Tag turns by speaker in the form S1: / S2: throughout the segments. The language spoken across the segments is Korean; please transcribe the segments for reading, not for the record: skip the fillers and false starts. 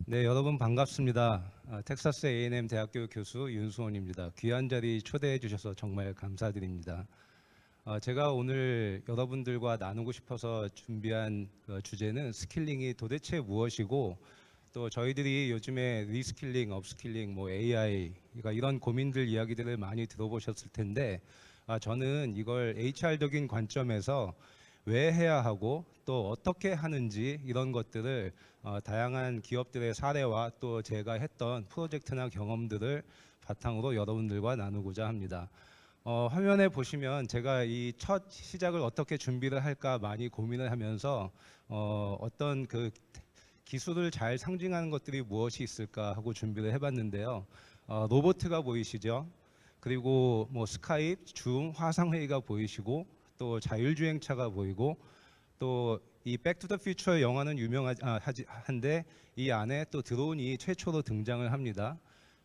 S1: 네, 여러분 반갑습니다. 텍사스 A&M 대학교 교수 윤수원입니다. 귀한 자리 초대해 주셔서 정말 감사드립니다. 제가 오늘 여러분들과 나누고 싶어서 준비한 주제는 스킬링이 도대체 무엇이고, 또 저희들이 요즘에 리스킬링, 업스킬링, AI 이런 고민들 이야기들을 많이 들어보셨을 텐데, 저는 이걸 HR적인 관점에서 왜 해야 하고 또 어떻게 하는지 이런 것들을 다양한 기업들의 사례와 또 제가 했던 프로젝트나 경험들을 바탕으로 여러분들과 나누고자 합니다. 화면에 보시면 제가 이 첫 시작을 어떻게 준비를 할까 많이 고민을 하면서 어떤 그 기술을 잘 상징하는 것들이 무엇이 있을까 하고 준비를 해봤는데요. 로보트가 보이시죠? 그리고 스카이프, 줌, 화상회의가 보이시고, 또 자율주행차가 보이고, 또 이 백투더퓨처 영화는 유명한데 이 안에 또 드론이 최초로 등장을 합니다.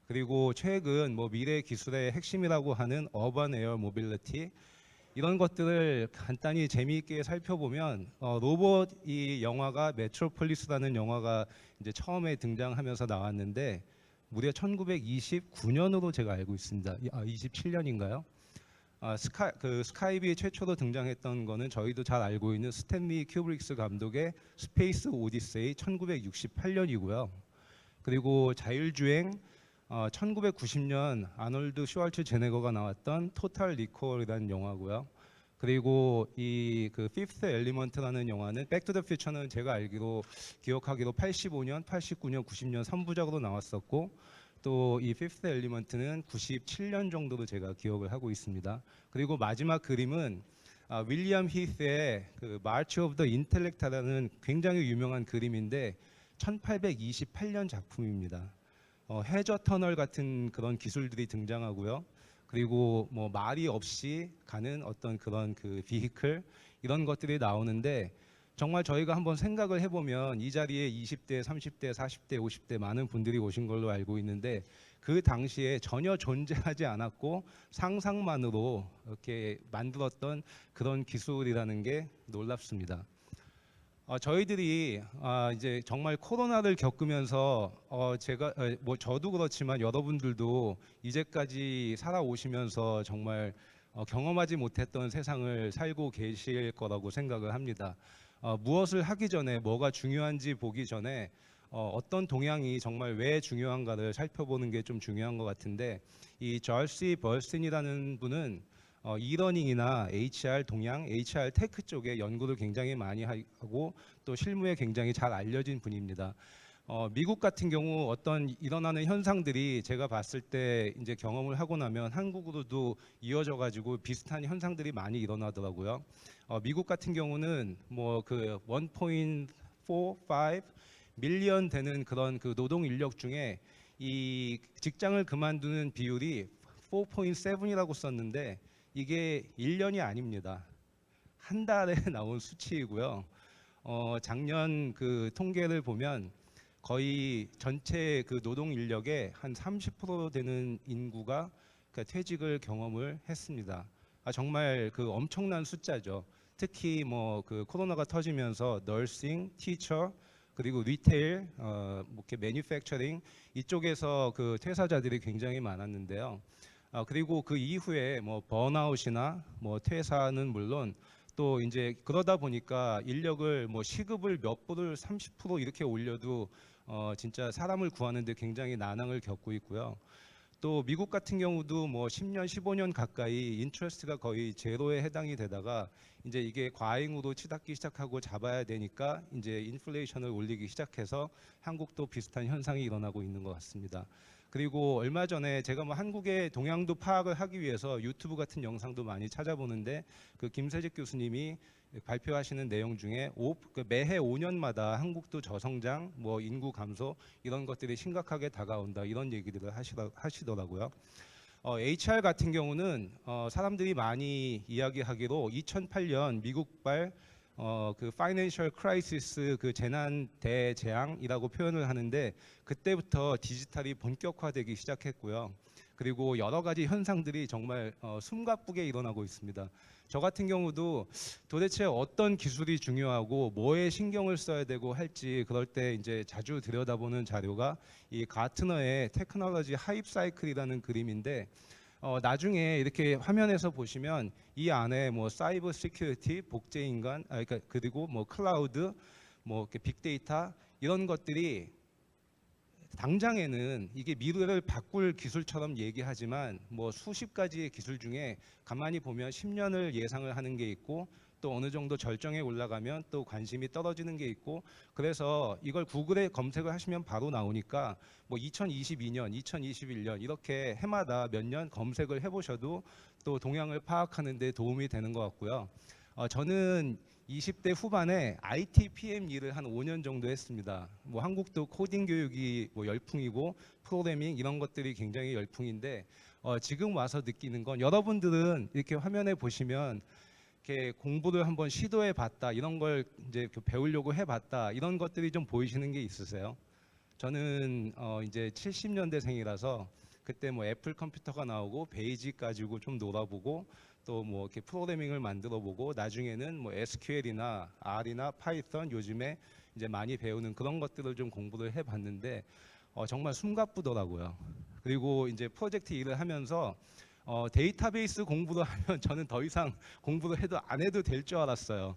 S1: 그리고 최근 미래 기술의 핵심이라고 하는 어반 에어 모빌리티, 이런 것들을 간단히 재미있게 살펴보면 로봇 이 영화가 메트로폴리스라는 영화가 이제 처음에 등장하면서 나왔는데 무려 1929년으로 제가 알고 있습니다. 27년인가요? 스카이비 최초로 등장했던 거는 저희도 잘 알고 있는 스탠리 큐브릭스 감독의 스페이스 오디세이 1968년이고요. 그리고 자율주행 1990년 아놀드 슈왈츠제네거가 나왔던 토탈 리콜이라는 영화고요. 그리고 이 피프트 엘리먼트라는 영화는 백투더퓨처는 제가 알기로 기억하기로 85년, 89년, 90년 3부작으로 나왔었고, 또 이 피프트 엘리먼트는 97년 정도로 제가 기억을 하고 있습니다. 그리고 마지막 그림은 윌리엄 히스의 마치 오브 더 인텔렉트라는 굉장히 유명한 그림인데 1828년 작품입니다. 해저 터널 같은 그런 기술들이 등장하고요. 그리고 말이 없이 가는 어떤 그런 비히클, 이런 것들이 나오는데, 정말 저희가 한번 생각을 해보면 이 자리에 20대, 30대, 40대, 50대 많은 분들이 오신 걸로 알고 있는데, 그 당시에 전혀 존재하지 않았고 상상만으로 이렇게 만들었던 그런 기술이라는 게 놀랍습니다. 저희들이 이제 정말 코로나를 겪으면서 제가 저도 그렇지만 여러분들도 이제까지 살아오시면서 정말 경험하지 못했던 세상을 살고 계실 거라고 생각을 합니다. 무엇을 하기 전에 뭐가 중요한지 보기 전에 어떤 동향이 정말 왜 중요한가를 살펴보는 게 좀 중요한 것 같은데, 이 저시 벌슨이라는 분은 이러닝이나 HR 동향, HR 테크 쪽에 연구를 굉장히 많이 하고 또 실무에 굉장히 잘 알려진 분입니다. 미국 같은 경우 어떤 일어나는 현상들이 제가 봤을 때 이제 경험을 하고 나면 한국으로도 이어져 가지고 비슷한 현상들이 많이 일어나더라고요. 미국 같은 경우는 1.45 밀리언 되는 그런 노동 인력 중에 이 직장을 그만두는 비율이 4.7이라고 썼는데 이게 1년이 아닙니다. 한 달에 나온 수치이고요. 작년 통계를 보면 거의 전체 노동 인력의 한 30% 되는 인구가 퇴직을 경험을 했습니다. 정말 엄청난 숫자죠. 특히 코로나가 터지면서 너싱, 티처, 그리고 리테일, 이렇게 매뉴팩처링 이쪽에서 퇴사자들이 굉장히 많았는데요. 그리고 그 이후에 번아웃이나 퇴사는 물론 또 이제 그러다 보니까 인력을 시급을 몇 불을 30% 이렇게 올려도 진짜 사람을 구하는데 굉장히 난항을 겪고 있고요. 또 미국 같은 경우도 10년, 15년 가까이 인트레스트가 거의 제로에 해당이 되다가 이제 이게 과잉으로 치닫기 시작하고 잡아야 되니까 이제 인플레이션을 올리기 시작해서 한국도 비슷한 현상이 일어나고 있는 것 같습니다. 그리고 얼마 전에 제가 한국의 동향도 파악을 하기 위해서 유튜브 같은 영상도 많이 찾아보는데 김세직 교수님이 발표하시는 내용 중에 매해 5년마다 한국도 저성장, 인구 감소 이런 것들이 심각하게 다가온다 이런 얘기들을 하시더라고요. HR 같은 경우는 사람들이 많이 이야기하기로 2008년 미국발 파이낸셜 크라이시스 재난 대재앙이라고 표현을 하는데 그때부터 디지털이 본격화되기 시작했고요. 그리고 여러 가지 현상들이 정말 숨가쁘게 일어나고 있습니다. 저 같은 경우도 도대체 어떤 기술이 중요하고 뭐에 신경을 써야 되고 할지 그럴 때 이제 자주 들여다보는 자료가 이 가트너의 테크놀로지 하입 사이클이라는 그림인데 나중에 이렇게 화면에서 보시면 이 안에 뭐 사이버 시큐리티, 복제 인간, 그러니까 그리고 뭐 클라우드, 뭐 이렇게 빅데이터 이런 것들이 당장에는 이게 미래를 바꿀 기술처럼 얘기하지만 뭐 수십 가지의 기술 중에 가만히 보면 10년을 예상을 하는 게 있고 또 어느 정도 절정에 올라가면 또 관심이 떨어지는 게 있고 그래서 이걸 구글에 검색을 하시면 바로 나오니까 뭐 2022년, 2021년 이렇게 해마다 몇 년 검색을 해보셔도 또 동향을 파악하는 데 도움이 되는 것 같고요. 저는 20대 후반에 IT PM 일을 한 5년 정도 했습니다. 뭐 한국도 코딩 교육이 뭐 열풍이고 프로그래밍 이런 것들이 굉장히 열풍인데 지금 와서 느끼는 건 여러분들은 이렇게 화면에 보시면 이렇게 공부를 한번 시도해 봤다 이런 걸 이제 배우려고 해 봤다 이런 것들이 좀 보이시는 게 있으세요? 저는 이제 70년대생이라서 그때 뭐 애플 컴퓨터가 나오고 베이직 가지고 좀 놀아보고 또 뭐 이렇게 프로그래밍을 만들어 보고 나중에는 뭐 SQL이나 R이나 파이썬 요즘에 이제 많이 배우는 그런 것들을 좀 공부를 해 봤는데 정말 숨가쁘더라고요. 그리고 이제 프로젝트 일을 하면서 데이터베이스 공부를 하면 저는 더 이상 공부를 해도 안 해도 될 줄 알았어요.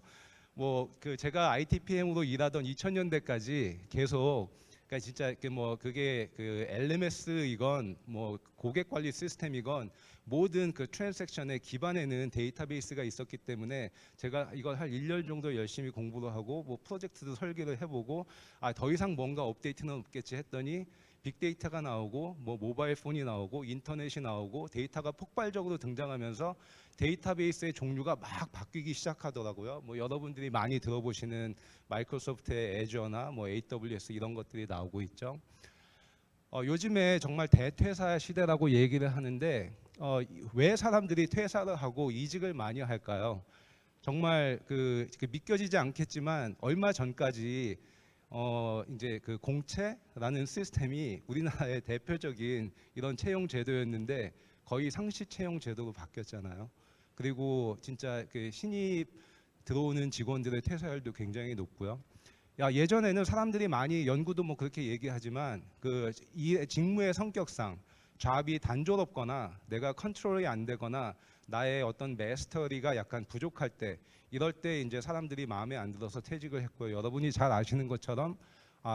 S1: 뭐 그 제가 IT PM으로 일하던 2000년대까지 계속 그러니까 진짜 그게 그 LMS이건 뭐 고객 관리 시스템이건 모든 그 트랜잭션의 기반에는 데이터베이스가 있었기 때문에 제가 이걸 한 1년 정도 열심히 공부를 하고 뭐 프로젝트도 설계를 해보고 더 이상 뭔가 업데이트는 없겠지 했더니 빅데이터가 나오고 뭐 모바일 폰이 나오고 인터넷이 나오고 데이터가 폭발적으로 등장하면서 데이터베이스의 종류가 막 바뀌기 시작하더라고요. 뭐 여러분들이 많이 들어보시는 마이크로소프트의 애저나 뭐 AWS 이런 것들이 나오고 있죠. 요즘에 정말 대퇴사 시대라고 얘기를 하는데 왜 사람들이 퇴사를 하고 이직을 많이 할까요? 정말 그 믿겨지지 않겠지만 얼마 전까지 이제 그 공채라는 시스템이 우리나라의 대표적인 이런 채용 제도였는데 거의 상시 채용 제도로 바뀌었잖아요. 그리고 진짜 그 신입 들어오는 직원들의 퇴사율도 굉장히 높고요. 예전에는 사람들이 많이 연구도 뭐 그렇게 얘기하지만 그 이 직무의 성격상 잡이 단조롭거나 내가 컨트롤이 안 되거나 나의 어떤 마스터리가 약간 부족할 때 이럴 때 이제 사람들이 마음에 안 들어서 퇴직을 했고요. 여러분이 잘 아시는 것처럼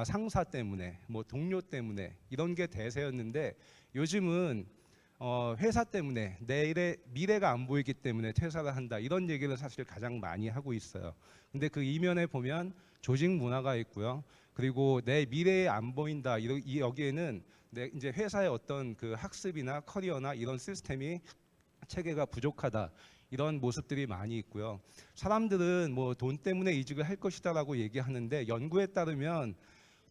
S1: 상사 때문에 뭐 동료 때문에 이런 게 대세였는데 요즘은 회사 때문에 내일의 미래가 안 보이기 때문에 퇴사를 한다 이런 얘기를 사실 가장 많이 하고 있어요. 근데 그 이면에 보면 조직 문화가 있고요. 그리고 내 미래에 안 보인다 여기에는 이제 회사의 어떤 그 학습이나 커리어나 이런 시스템이 체계가 부족하다 이런 모습들이 많이 있고요. 사람들은 뭐 돈 때문에 이직을 할 것이다라고 얘기하는데 연구에 따르면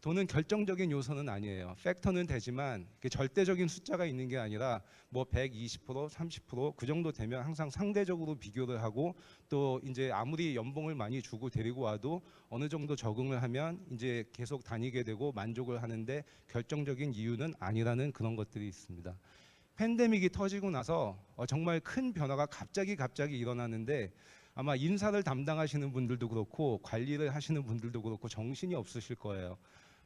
S1: 돈은 결정적인 요소는 아니에요. 팩터는 되지만 절대적인 숫자가 있는 게 아니라 뭐 120%, 30%그 정도 되면 항상 상대적으로 비교를 하고 또 이제 아무리 연봉을 많이 주고 데리고 와도 어느 정도 적응을 하면 이제 계속 다니게 되고 만족을 하는데 결정적인 이유는 아니라는 그런 것들이 있습니다. 팬데믹이 터지고 나서 정말 큰 변화가 갑자기 일어나는데 아마 인사를 담당하시는 분들도 그렇고 관리를 하시는 분들도 그렇고 정신이 없으실 거예요.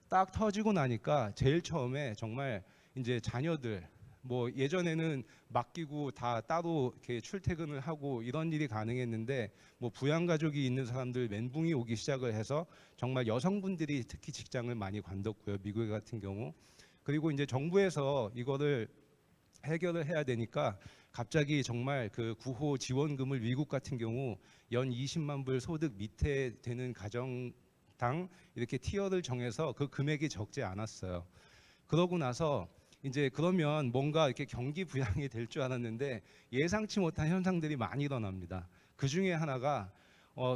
S1: 딱 터지고 나니까 제일 처음에 정말 이제 자녀들 뭐 예전에는 맡기고 다 따로 이렇게 출퇴근을 하고 이런 일이 가능했는데 뭐 부양 가족이 있는 사람들 멘붕이 오기 시작을 해서 정말 여성분들이 특히 직장을 많이 관뒀고요. 미국 같은 경우. 그리고 이제 정부에서 이거를 해결을 해야 되니까 갑자기 정말 그 구호 지원금을 미국 같은 경우 연 20만 불 소득 밑에 되는 가정당 이렇게 티어를 정해서 그 금액이 적지 않았어요. 그러고 나서 이제 그러면 뭔가 이렇게 경기 부양이 될 줄 알았는데 예상치 못한 현상들이 많이 일어납니다. 그 중에 하나가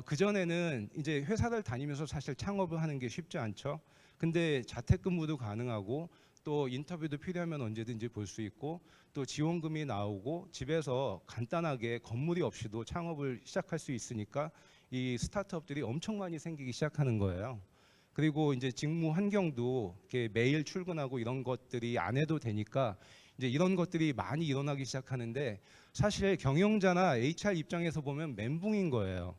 S1: 그전에는 이제 회사를 다니면서 사실 창업을 하는 게 쉽지 않죠. 근데 자택근무도 가능하고 또 인터뷰도 필요하면 언제든지 볼 수 있고 또 지원금이 나오고 집에서 간단하게 건물이 없이도 창업을 시작할 수 있으니까 이 스타트업들이 엄청 많이 생기기 시작하는 거예요. 그리고 이제 직무 환경도 이렇게 매일 출근하고 이런 것들이 안 해도 되니까 이제 이런 것들이 많이 일어나기 시작하는데 사실 경영자나 HR 입장에서 보면 멘붕인 거예요.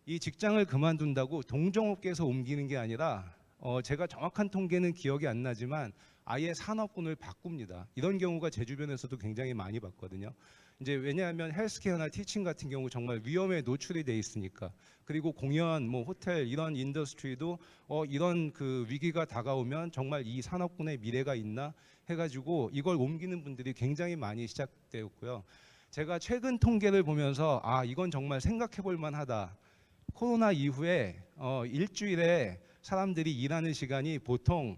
S1: 이 직장을 그만둔다고 동종업계에서 옮기는 게 아니라 제가 정확한 통계는 기억이 안 나지만 아예 산업군을 바꿉니다. 이런 경우가 제 주변에서도 굉장히 많이 봤거든요. 이제 왜냐하면 헬스케어나 티칭 같은 경우 정말 위험에 노출이 돼 있으니까. 그리고 공연, 뭐 호텔 이런 인더스트리도 이런 그 위기가 다가오면 정말 이 산업군의 미래가 있나 해가지고 이걸 옮기는 분들이 굉장히 많이 시작되었고요. 제가 최근 통계를 보면서 아 이건 정말 생각해볼 만하다. 코로나 이후에 일주일에 사람들이 일하는 시간이 보통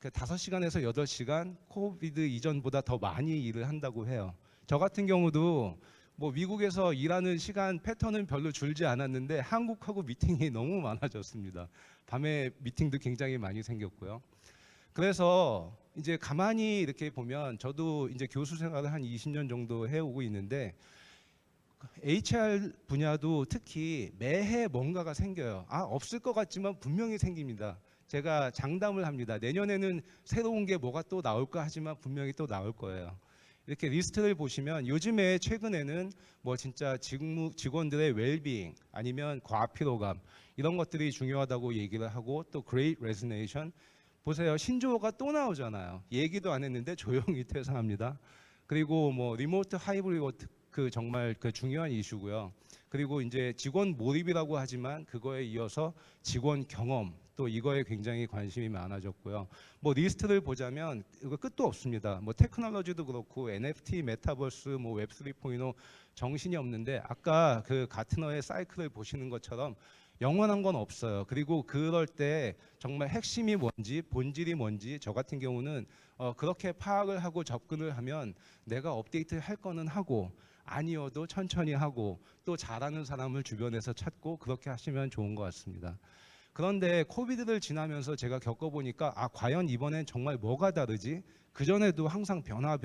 S1: 5시간에서 8시간 코비드 이전보다 더 많이 일을 한다고 해요. 저 같은 경우도 뭐 미국에서 일하는 시간 패턴은 별로 줄지 않았는데 한국하고 미팅이 너무 많아졌습니다. 밤에 미팅도 굉장히 많이 생겼고요. 그래서 이제 가만히 이렇게 보면 저도 이제 교수 생활을 한 20년 정도 해오고 있는데 HR 분야도 특히 매해 뭔가가 생겨요. 없을 것 같지만 분명히 생깁니다. 제가 장담을 합니다. 내년에는 새로운 게 뭐가 또 나올까 하지만 분명히 또 나올 거예요. 이렇게 리스트를 보시면 요즘에 최근에는 뭐 진짜 직원들의 웰빙 아니면 과피로감 이런 것들이 중요하다고 얘기를 하고 또 Great Resignation 보세요. 신조어가 또 나오잖아요. 얘기도 안 했는데 조용히 퇴사합니다. 그리고 뭐 리모트 하이브리드 그 정말 그 중요한 이슈고요. 그리고 이제 직원 몰입이라고 하지만 그거에 이어서 직원 경험 또 이거에 굉장히 관심이 많아졌고요. 뭐 리스트를 보자면 이거 끝도 없습니다. 뭐 테크놀로지도 그렇고 NFT, 메타버스, 뭐 웹 3.0 정신이 없는데 아까 그 가트너의 사이클을 보시는 것처럼 영원한 건 없어요. 그리고 그럴 때 정말 핵심이 뭔지 본질이 뭔지 저 같은 경우는 그렇게 파악을 하고 접근을 하면 내가 업데이트 할 거는 하고 아니어도 천천히 하고 또 잘하는 사람을 주변에서 찾고 그렇게 하시면 좋은 것 같습니다. 그런데 코비드를 지나면서 제가 겪어보니까 과연 이번엔 정말 뭐가 다르지? 그전에도 항상 변화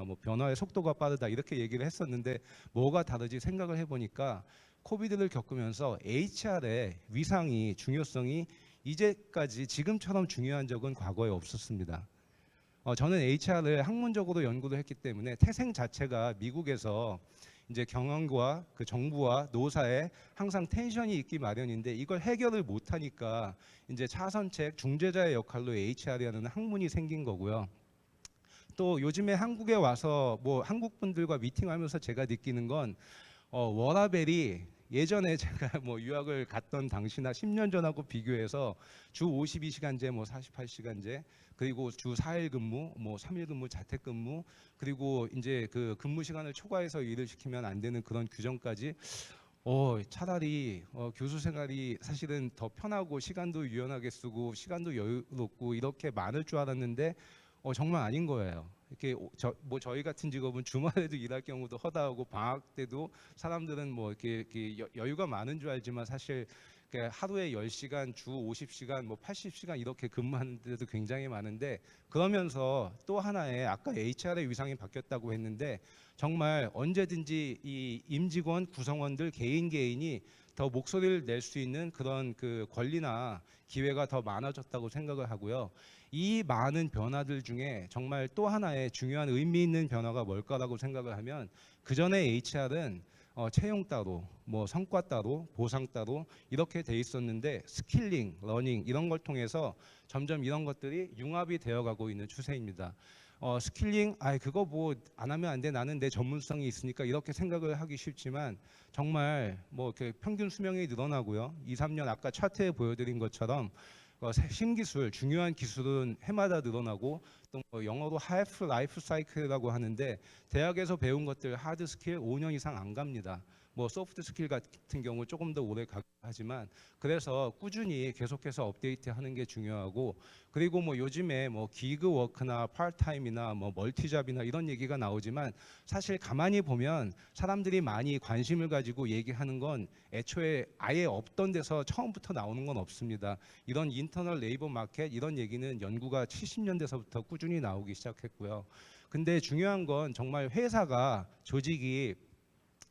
S1: 뭐 변화의 속도가 빠르다 이렇게 얘기를 했었는데 뭐가 다르지 생각을 해보니까 코비드를 겪으면서 HR의 위상이 중요성이 이제까지 지금처럼 중요한 적은 과거에 없었습니다. 저는 HR을 학문적으로 연구를 했기 때문에 태생 자체가 미국에서 이제 경영과 그 정부와 노사에 항상 텐션이 있기 마련인데 이걸 해결을 못하니까 이제 차선책 중재자의 역할로 HR이라는 학문이 생긴 거고요. 또 요즘에 한국에 와서 뭐 한국 분들과 미팅하면서 제가 느끼는 건 워라벨이 예전에 제가 뭐 유학을 갔던 당시나 10년 전하고 비교해서 주 52시간제 뭐 48시간제 그리고 주 4일 근무 뭐 3일 근무 자택 근무 그리고 이제 그 근무 시간을 초과해서 일을 시키면 안 되는 그런 규정까지 차라리 교수 생활이 사실은 더 편하고 시간도 유연하게 쓰고 시간도 여유롭고 이렇게 많을 줄 알았는데 정말 아닌 거예요. 이렇게 저희 같은 직업은 주말에도 일할 경우도 허다하고 방학 때도 사람들은 뭐 이렇게 여유가 많은 줄 알지만 사실 하루에 10시간, 주 50시간, 뭐 80시간 이렇게 근무하는 데도 굉장히 많은데 그러면서 또 하나의 아까 HR의 위상이 바뀌었다고 했는데 정말 언제든지 이 임직원 구성원들 개인이 더 목소리를 낼 수 있는 그런 그 권리나 기회가 더 많아졌다고 생각을 하고요. 이 많은 변화들 중에 정말 또 하나의 중요한 의미 있는 변화가 뭘까라고 생각을 하면 그 전에 HR은 채용 따로, 뭐 성과 따로, 보상 따로 이렇게 돼 있었는데 스킬링, 러닝 이런 걸 통해서 점점 이런 것들이 융합이 되어가고 있는 추세입니다. 스킬링, 그거 뭐 안 하면 안 돼. 나는 내 전문성이 있으니까 이렇게 생각을 하기 쉽지만 정말 뭐 이렇게 평균 수명이 늘어나고요. 2, 3년 아까 차트에 보여드린 것처럼 신기술, 중요한 기술은 해마다 늘어나고 또 영어로 half life cycle이라고 하는데 대학에서 배운 것들 하드 스킬 5년 이상 안 갑니다. 뭐 소프트 스킬 같은 경우 조금 더 오래 하지만 그래서 꾸준히 계속해서 업데이트하는 게 중요하고 그리고 뭐 요즘에 뭐 기그 워크나 파트타임이나 뭐 멀티잡이나 이런 얘기가 나오지만 사실 가만히 보면 사람들이 많이 관심을 가지고 얘기하는 건 애초에 아예 없던 데서 처음부터 나오는 건 없습니다. 이런 인터널 레이버 마켓 이런 얘기는 연구가 70년대서부터 꾸준히 나오기 시작했고요. 근데 중요한 건 정말 회사가 조직이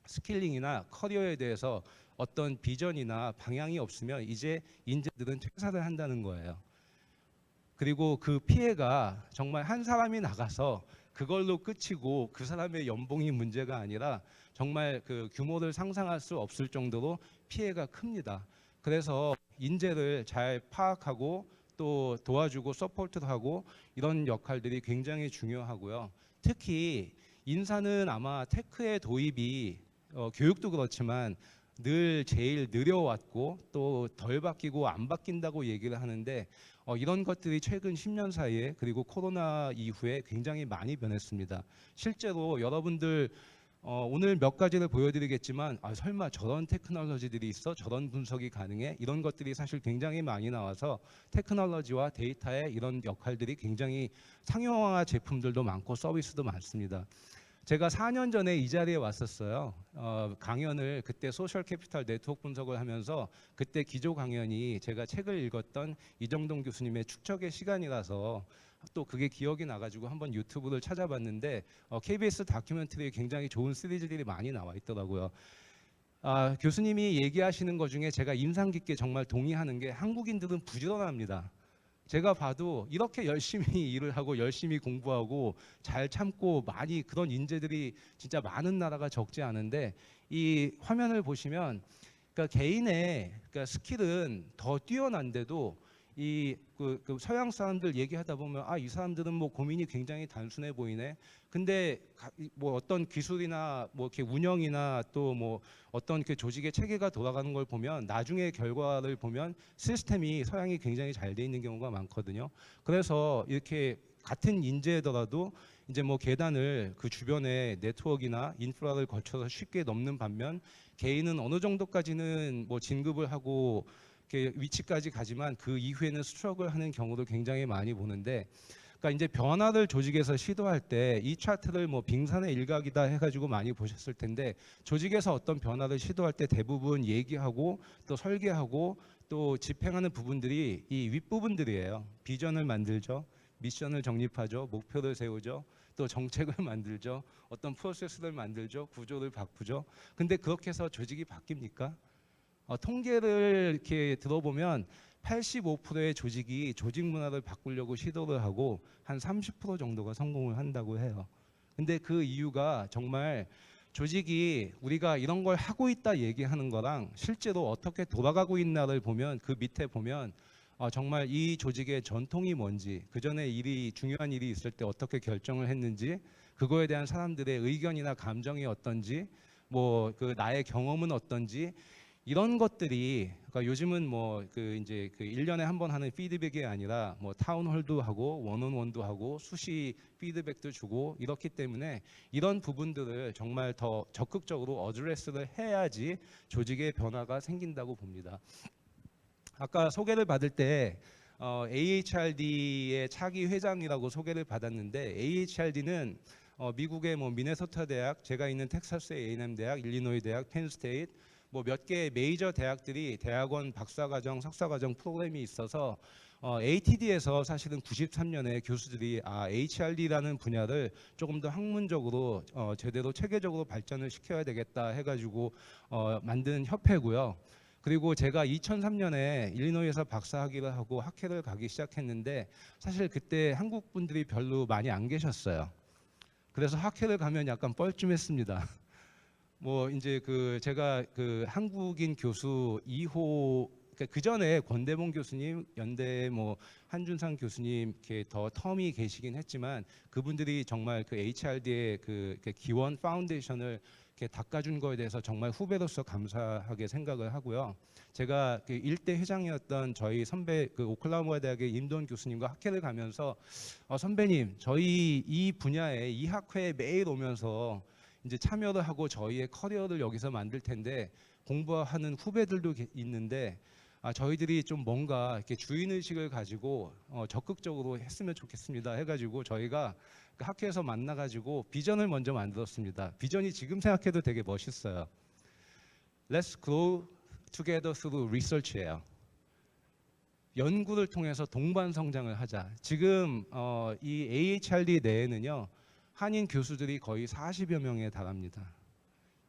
S1: 스킬링이나 커리어에 대해서 어떤 비전이나 방향이 없으면 이제 인재들은 퇴사를 한다는 거예요. 그리고 그 피해가 정말 한 사람이 나가서 그걸로 끝이고 그 사람의 연봉이 문제가 아니라 정말 그 규모를 상상할 수 없을 정도로 피해가 큽니다. 그래서 인재를 잘 파악하고 또 도와주고 서포트도 하고 이런 역할들이 굉장히 중요하고요. 특히 인사는 아마 테크의 도입이 교육도 그렇지만 늘 제일 느려왔고 또 덜 바뀌고 안 바뀐다고 얘기를 하는데 이런 것들이 최근 10년 사이에 그리고 코로나 이후에 굉장히 많이 변했습니다. 실제로 여러분들 오늘 몇 가지를 보여드리겠지만 설마 저런 테크놀로지들이 있어? 저런 분석이 가능해? 이런 것들이 사실 굉장히 많이 나와서 테크놀로지와 데이터의 이런 역할들이 굉장히 상용화 제품들도 많고 서비스도 많습니다. 제가 4년 전에 이 자리에 왔었어요. 강연을 그때 소셜 캐피탈 네트워크 분석을 하면서 그때 기조 강연이 제가 책을 읽었던 이정동 교수님의 축적의 시간이라서 또 그게 기억이 나가지고 한번 유튜브를 찾아봤는데 KBS 다큐멘터리에 굉장히 좋은 시리즈들이 많이 나와 있더라고요. 교수님이 얘기하시는 것 중에 제가 인상 깊게 정말 동의하는 게 한국인들은 부지런합니다. 제가 봐도 이렇게 열심히 일을 하고 열심히 공부하고 잘 참고 많이 그런 인재들이 진짜 많은 나라가 적지 않은데 이 화면을 보시면 그러니까 개인의 그러니까 스킬은 더 뛰어난데도 그 서양 사람들 얘기하다 보면 이 사람들은 뭐 고민이 굉장히 단순해 보이네. 근데 뭐 어떤 기술이나 뭐 이렇게 운영이나 또 뭐 어떤 그 조직의 체계가 돌아가는 걸 보면 나중에 결과를 보면 시스템이 서양이 굉장히 잘 돼 있는 경우가 많거든요. 그래서 이렇게 같은 인재더라도 이제 뭐 계단을 그 주변에 네트워크나 인프라를 거쳐서 쉽게 넘는 반면 개인은 어느 정도까지는 뭐 진급을 하고 이렇게 위치까지 가지만 그 이후에는 스트러글 하는 경우도 굉장히 많이 보는데 그러니까 이제 변화를 조직에서 시도할 때 이 차트를 뭐 빙산의 일각이다 해가지고 많이 보셨을 텐데 조직에서 어떤 변화를 시도할 때 대부분 얘기하고 또 설계하고 또 집행하는 부분들이 이 윗부분들이에요. 비전을 만들죠. 미션을 정립하죠. 목표를 세우죠. 또 정책을 만들죠. 어떤 프로세스를 만들죠. 구조를 바꾸죠. 근데 그렇게 해서 조직이 바뀝니까? 통계를 이렇게 들어보면 85%의 조직이 조직 문화를 바꾸려고 시도를 하고 한 30% 정도가 성공을 한다고 해요. 근데 그 이유가 정말 조직이 우리가 이런 걸 하고 있다 얘기하는 거랑 실제로 어떻게 돌아가고 있나를 보면 그 밑에 보면 정말 이 조직의 전통이 뭔지 그 전에 중요한 일이 있을 때 어떻게 결정을 했는지 그거에 대한 사람들의 의견이나 감정이 어떤지 뭐 그 나의 경험은 어떤지 이런 것들이 그러니까 요즘은 뭐 그 이제 그 1년에 한 번 하는 피드백이 아니라 뭐 타운홀도 하고 원온원도 하고 수시 피드백도 주고 이렇기 때문에 이런 부분들을 정말 더 적극적으로 어드레스를 해야지 조직의 변화가 생긴다고 봅니다. 아까 소개를 받을 때 AHRD의 차기 회장이라고 소개를 받았는데 AHRD는 미국의 뭐 미네소타 대학, 제가 있는 텍사스의 A&M 대학, 일리노이 대학, 펜스테이트 뭐 몇 개의 메이저 대학들이 대학원 박사과정, 석사과정 프로그램이 있어서 ATD에서 사실은 93년에 교수들이 HRD라는 분야를 조금 더 학문적으로 제대로 체계적으로 발전을 시켜야 되겠다 해가지고 만든 협회고요. 그리고 제가 2003년에 일리노이에서 박사학위를 하고 학회를 가기 시작했는데 사실 그때 한국 분들이 별로 많이 안 계셨어요. 그래서 학회를 가면 약간 뻘쭘했습니다. 뭐 이제 제가 한국인 교수 2호 그 전에 권대봉 교수님, 연대 뭐 한준상 교수님 이렇게 더 텀이 계시긴 했지만 그분들이 정말 그 HRD의 그 기원 파운데이션을 이렇게 닦아준 거에 대해서 정말 후배로서 감사하게 생각을 하고요. 제가 그 일대 회장이었던 저희 선배 그 오클라호마 대학의 임도원 교수님과 학회를 가면서 선배님 저희 이 분야에 이 학회에 매일 오면서 이제 참여를 하고 저희의 커리어를 여기서 만들 텐데 공부하는 후배들도 있는데 저희들이 좀 뭔가 이렇게 주인의식을 가지고 적극적으로 했으면 좋겠습니다 해가지고 저희가 그 학회에서 만나가지고 비전을 먼저 만들었습니다. 비전이 지금 생각해도 되게 멋있어요. Let's grow together through research예요. 연구를 통해서 동반 성장을 하자. 지금 이 AHRD 내에는요. 한인 교수들이 거의 40여 명에 달합니다.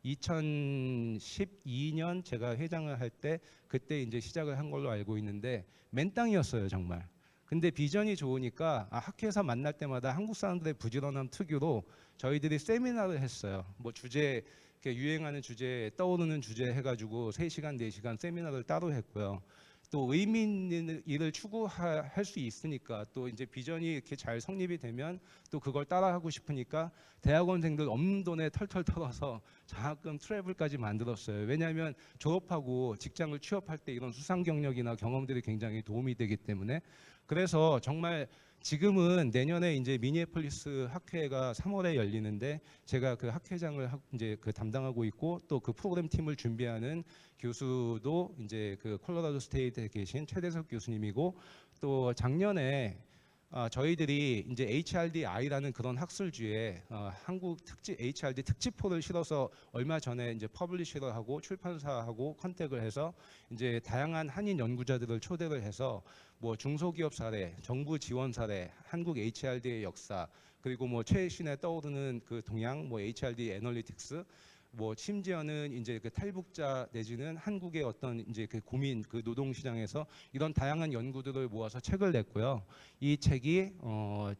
S1: 2012년 제가 회장을 할 때 그때 이제 시작을 한 걸로 알고 있는데 맨 땅이었어요 정말. 근데 비전이 좋으니까 학회에서 만날 때마다 한국 사람들의 부지런함 특유로 저희들이 세미나를 했어요. 뭐 주제 이렇게 유행하는 주제 떠오르는 주제 해가지고 3시간 4시간 세미나를 따로 했고요. 또 의미 있는 일을 추구할 수 있으니까 또 이제 비전이 이렇게 잘 성립이 되면 또 그걸 따라하고 싶으니까 대학원생들 없는 돈에 털털 털어서 장학금 트래블까지 만들었어요. 왜냐하면 졸업하고 직장을 취업할 때 이런 수상 경력이나 경험들이 굉장히 도움이 되기 때문에. 그래서 정말 지금은 내년에 이제 미니애폴리스 학회가 3월에 열리는데 제가 그 학회장을 이제 그 담당하고 있고 또 그 프로그램 팀을 준비하는 교수도 이제 그 콜로라도 스테이트에 계신 최대석 교수님이고, 또 작년에 저희들이 이제 HRDI라는 그런 학술지에 한국 특집 HRD 특집포를 실어서 얼마 전에 이제 퍼블리셔하고 출판사하고 컨택을 해서 이제 다양한 한인 연구자들을 초대를 해서 뭐 중소기업 사례, 정부 지원 사례, 한국 HRD의 역사, 그리고 뭐 최신에 떠오르는 그 동향, 뭐 HRD 애널리틱스, 뭐 심지어는 이제 그 탈북자 내지는 한국의 어떤 이제 그 고민, 그 노동시장에서 이런 다양한 연구들을 모아서 책을 냈고요. 이 책이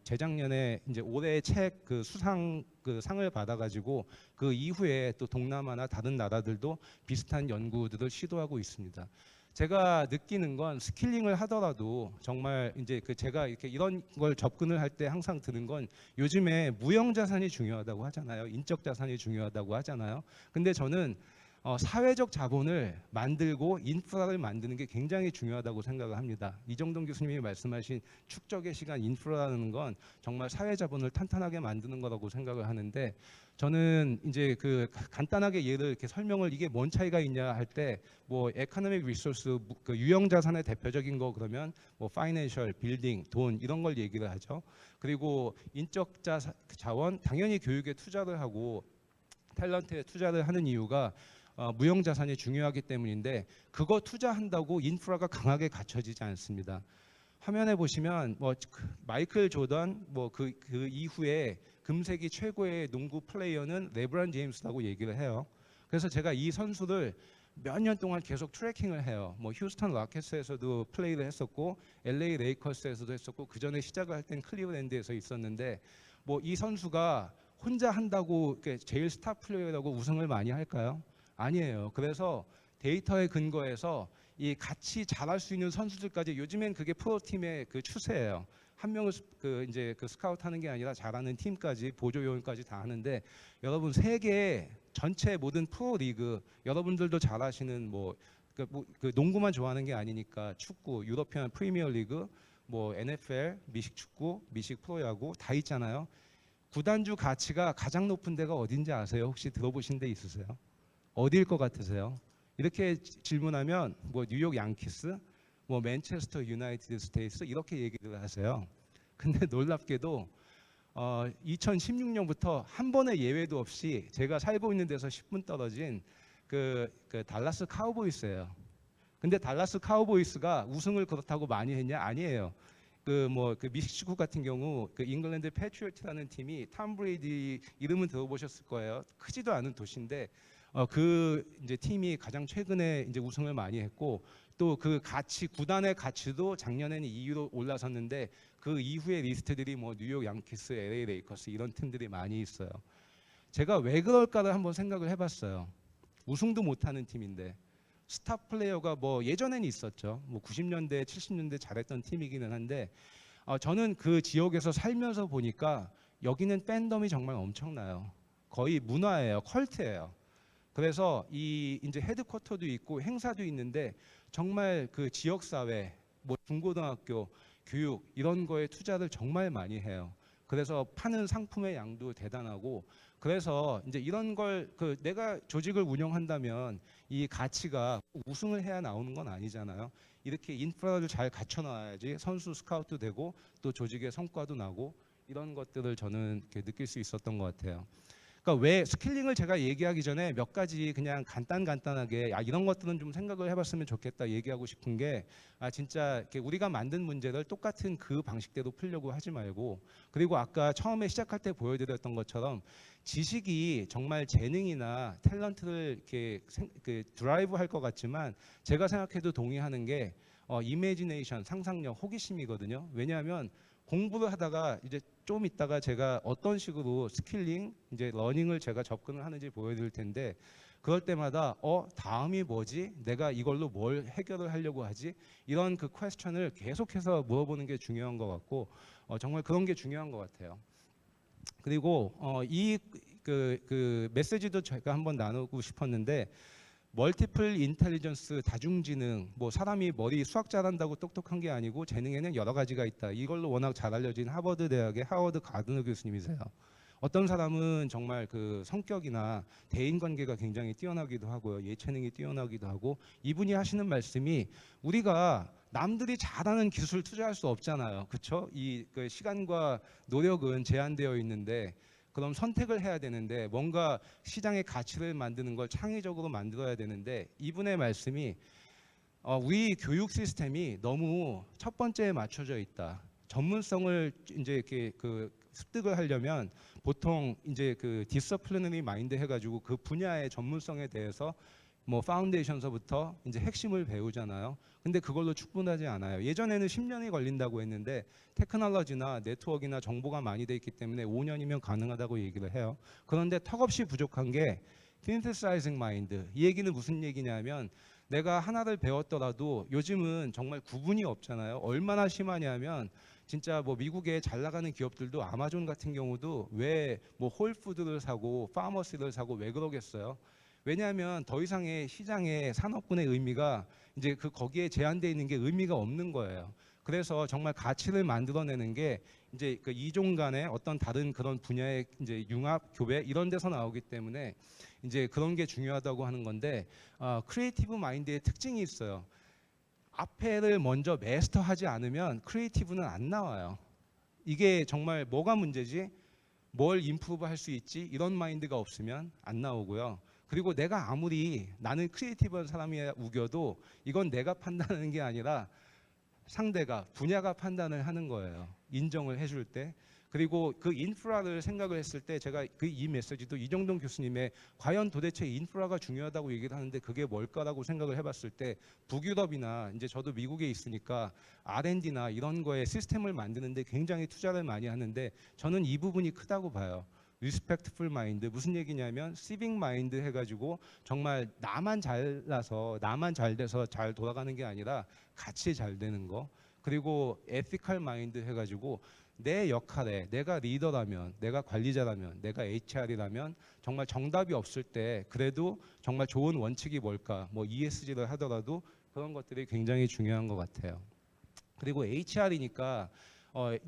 S1: 재작년에 이제 올해 책 그 수상 그 상을 받아가지고 그 이후에 또 동남아나 다른 나라들도 비슷한 연구들을 시도하고 있습니다. 제가 느끼는 건 스킬링을 하더라도 정말 이제 그 제가 이렇게 이런 걸 접근을 할 때 항상 드는 건 요즘에 무형 자산이 중요하다고 하잖아요. 인적 자산이 중요하다고 하잖아요. 근데 저는 사회적 자본을 만들고 인프라를 만드는 게 굉장히 중요하다고 생각을 합니다. 이정동 교수님이 말씀하신 축적의 시간 인프라라는 건 정말 사회 자본을 탄탄하게 만드는 거라고 생각을 하는데, 저는 이제 그 간단하게 예를 이렇게 설명을 이게 뭔 차이가 있냐 할 때 뭐 에코노믹 리소스 그 유형 자산의 대표적인 거 그러면 뭐 파이낸셜, 빌딩, 돈 이런 걸 얘기를 하죠. 그리고 인적 자원 당연히 교육에 투자를 하고 탤런트에 투자를 하는 이유가 무형 자산이 중요하기 때문인데, 그거 투자한다고 인프라가 강하게 갖춰지지 않습니다. 화면에 보시면 뭐 마이클 조던 뭐 그 이후에 금세기 최고의 농구 플레이어는 레브론 제임스라고 얘기를 해요. 그래서 제가 이 선수를 몇 년 동안 계속 트래킹을 해요. 뭐 휴스턴 로켓스에서도 플레이를 했었고 LA 레이커스에서도 했었고 그 전에 시작을 할 땐 클리브랜드에서 있었는데, 뭐 이 선수가 혼자 한다고 제일 스타 플레이어라고 우승을 많이 할까요? 아니에요. 그래서 데이터에 근거해서 이 같이 잘할 수 있는 선수들까지, 요즘엔 그게 프로팀의 그 추세예요. 한 명을 이제 그 스카우트하는 게 아니라 잘하는 팀까지 보조 요원까지 다 하는데, 여러분 세계 전체 모든 프로 리그 여러분들도 잘 아시는 그 농구만 좋아하는 게 아니니까 축구, 유러피안 프리미어 리그, 뭐 NFL, 미식 축구, 미식 프로야구 다 있잖아요. 구단주 가치가 가장 높은 데가 어딘지 아세요? 혹시 들어보신 데 있으세요? 어디일 것 같으세요? 이렇게 질문하면 뭐 뉴욕 양키스, 뭐 맨체스터 유나이티드 스테이츠 이렇게 얘기를 하세요. 근데 놀랍게도 2016년부터 한 번의 예외도 없이 제가 살고 있는 데서 10분 떨어진 그 달라스 카우보이스예요. 근데 달라스 카우보이스가 우승을 그렇다고 많이 했냐? 아니에요. 그 미식축구 같은 경우 그 잉글랜드 패트리어트라는 팀이 탐 브레이디 이름은 들어보셨을 거예요. 크지도 않은 도시인데 그 이제 팀이 가장 최근에 이제 우승을 많이 했고, 또 그 가치 구단의 가치도 작년에는 2위로 올라섰는데 그 이후의 리스트들이 뭐 뉴욕 양키스, LA 레이커스 이런 팀들이 많이 있어요. 제가 왜 그럴까를 한번 생각을 해봤어요. 우승도 못하는 팀인데 스타 플레이어가 뭐 예전에는 있었죠. 뭐 90년대, 70년대 잘했던 팀이기는 한데 저는 그 지역에서 살면서 보니까 여기는 팬덤이 정말 엄청나요. 거의 문화예요, 컬트예요. 그래서 이 이제 헤드쿼터도 있고 행사도 있는데 정말 그 지역 사회, 뭐 중고등학교, 교육 이런 거에 투자를 정말 많이 해요. 그래서 파는 상품의 양도 대단하고, 그래서 이제 이런 걸 내가 조직을 운영한다면 이 가치가 우승을 해야 나오는 건 아니잖아요. 이렇게 인프라를 잘 갖춰놔야지 선수 스카우트 되고 또 조직의 성과도 나고, 이런 것들을 저는 이렇게 느낄 수 있었던 것 같아요. 그러니까 왜 스킬링을 제가 얘기하기 전에 몇 가지 그냥 간단하게 이런 것들은 좀 생각을 해봤으면 좋겠다 얘기하고 싶은 게, 진짜 이렇게 우리가 만든 문제를 똑같은 그 방식대로 풀려고 하지 말고, 그리고 아까 처음에 시작할 때 보여드렸던 것처럼 지식이 정말 재능이나 탤런트를 이렇게 드라이브 할 것 같지만, 제가 생각해도 동의하는 게 이미지네이션, 상상력, 호기심이거든요. 왜냐하면 공부를 하다가 이제 좀 있다가 제가 어떤 식으로 스킬링, 이제 러닝을 제가 접근을 하는지 보여드릴 텐데 그럴 때마다 다음이 뭐지? 내가 이걸로 뭘 해결을 하려고 하지? 이런 그 퀘스천을 계속해서 물어보는 게 중요한 것 같고 정말 그런 게 중요한 것 같아요. 그리고 그 메시지도 제가 한번 나누고 싶었는데 멀티플 인텔리전스, 다중지능, 뭐 사람이 머리 수학 잘한다고 똑똑한 게 아니고 재능에는 여러 가지가 있다. 이걸로 워낙 잘 알려진 하버드 대학의 하워드 가드너 교수님이세요. 어떤 사람은 정말 그 성격이나 대인 관계가 굉장히 뛰어나기도 하고요. 예체능이 뛰어나기도 하고 이분이 하시는 말씀이 우리가 남들이 잘하는 기술 투자할 수 없잖아요. 그렇죠? 그 시간과 노력은 제한되어 있는데 그럼 선택을 해야 되는데 뭔가 시장의 가치를 만드는 걸 창의적으로 만들어야 되는데 이분의 말씀이 우리 교육 시스템이 너무 첫 번째에 맞춰져 있다. 전문성을 이제 이렇게 그 습득을 하려면 보통 이제 그 디서플리너리 마인드 해가지고 그 분야의 전문성에 대해서 뭐 파운데이션서부터 이제 핵심을 배우잖아요. 근데 그걸로 충분하지 않아요. 예전에는 10년이 걸린다고 했는데 테크놀로지나 네트워크나 정보가 많이 돼 있기 때문에 5년이면 가능하다고 얘기를 해요. 그런데 턱없이 부족한 게 synthesizing mind. 이 얘기는 무슨 얘기냐면 내가 하나를 배웠더라도 요즘은 정말 구분이 없잖아요. 얼마나 심하냐면 진짜 뭐 미국에 잘 나가는 기업들도 아마존 같은 경우도 왜 뭐 홀푸드를 사고 파머시를 사고 왜 그러겠어요? 왜냐하면 더 이상의 시장의 산업군의 의미가 이제 그 거기에 제한되어 있는 게 의미가 없는 거예요. 그래서 정말 가치를 만들어내는 게 이제 그 이종 간의 어떤 다른 그런 분야의 이제 융합, 교배 이런 데서 나오기 때문에 이제 그런 게 중요하다고 하는 건데 크리에이티브 마인드의 특징이 있어요. 앞에를 먼저 마스터하지 않으면 크리에이티브는 안 나와요. 이게 정말 뭐가 문제지? 뭘 임프루브 할 수 있지? 이런 마인드가 없으면 안 나오고요. 그리고 내가 아무리 나는 크리에이티브한 사람이야 우겨도 이건 내가 판단하는 게 아니라 상대가 분야가 판단을 하는 거예요. 인정을 해줄 때. 그리고 그 인프라를 생각을 했을 때 제가 이 메시지도 이정동 교수님의 과연 도대체 인프라가 중요하다고 얘기를 하는데 그게 뭘까라고 생각을 해봤을 때 북유럽이나 이제 저도 미국에 있으니까 R&D나 이런 거에 시스템을 만드는데 굉장히 투자를 많이 하는데 저는 이 부분이 크다고 봐요. 리스펙트풀 마인드 무슨 얘기냐면 시빅 마인드 해가지고 정말 나만 잘나서 나만 잘 돼서 잘 돌아가는 게 아니라 같이 잘 되는 거. 그리고 에티컬 마인드 해가지고 내 역할에 내가 리더라면 내가 관리자라면 내가 HR이라면 정말 정답이 없을 때 그래도 정말 좋은 원칙이 뭘까 뭐 ESG를 하더라도 그런 것들이 굉장히 중요한 것 같아요. 그리고 HR이니까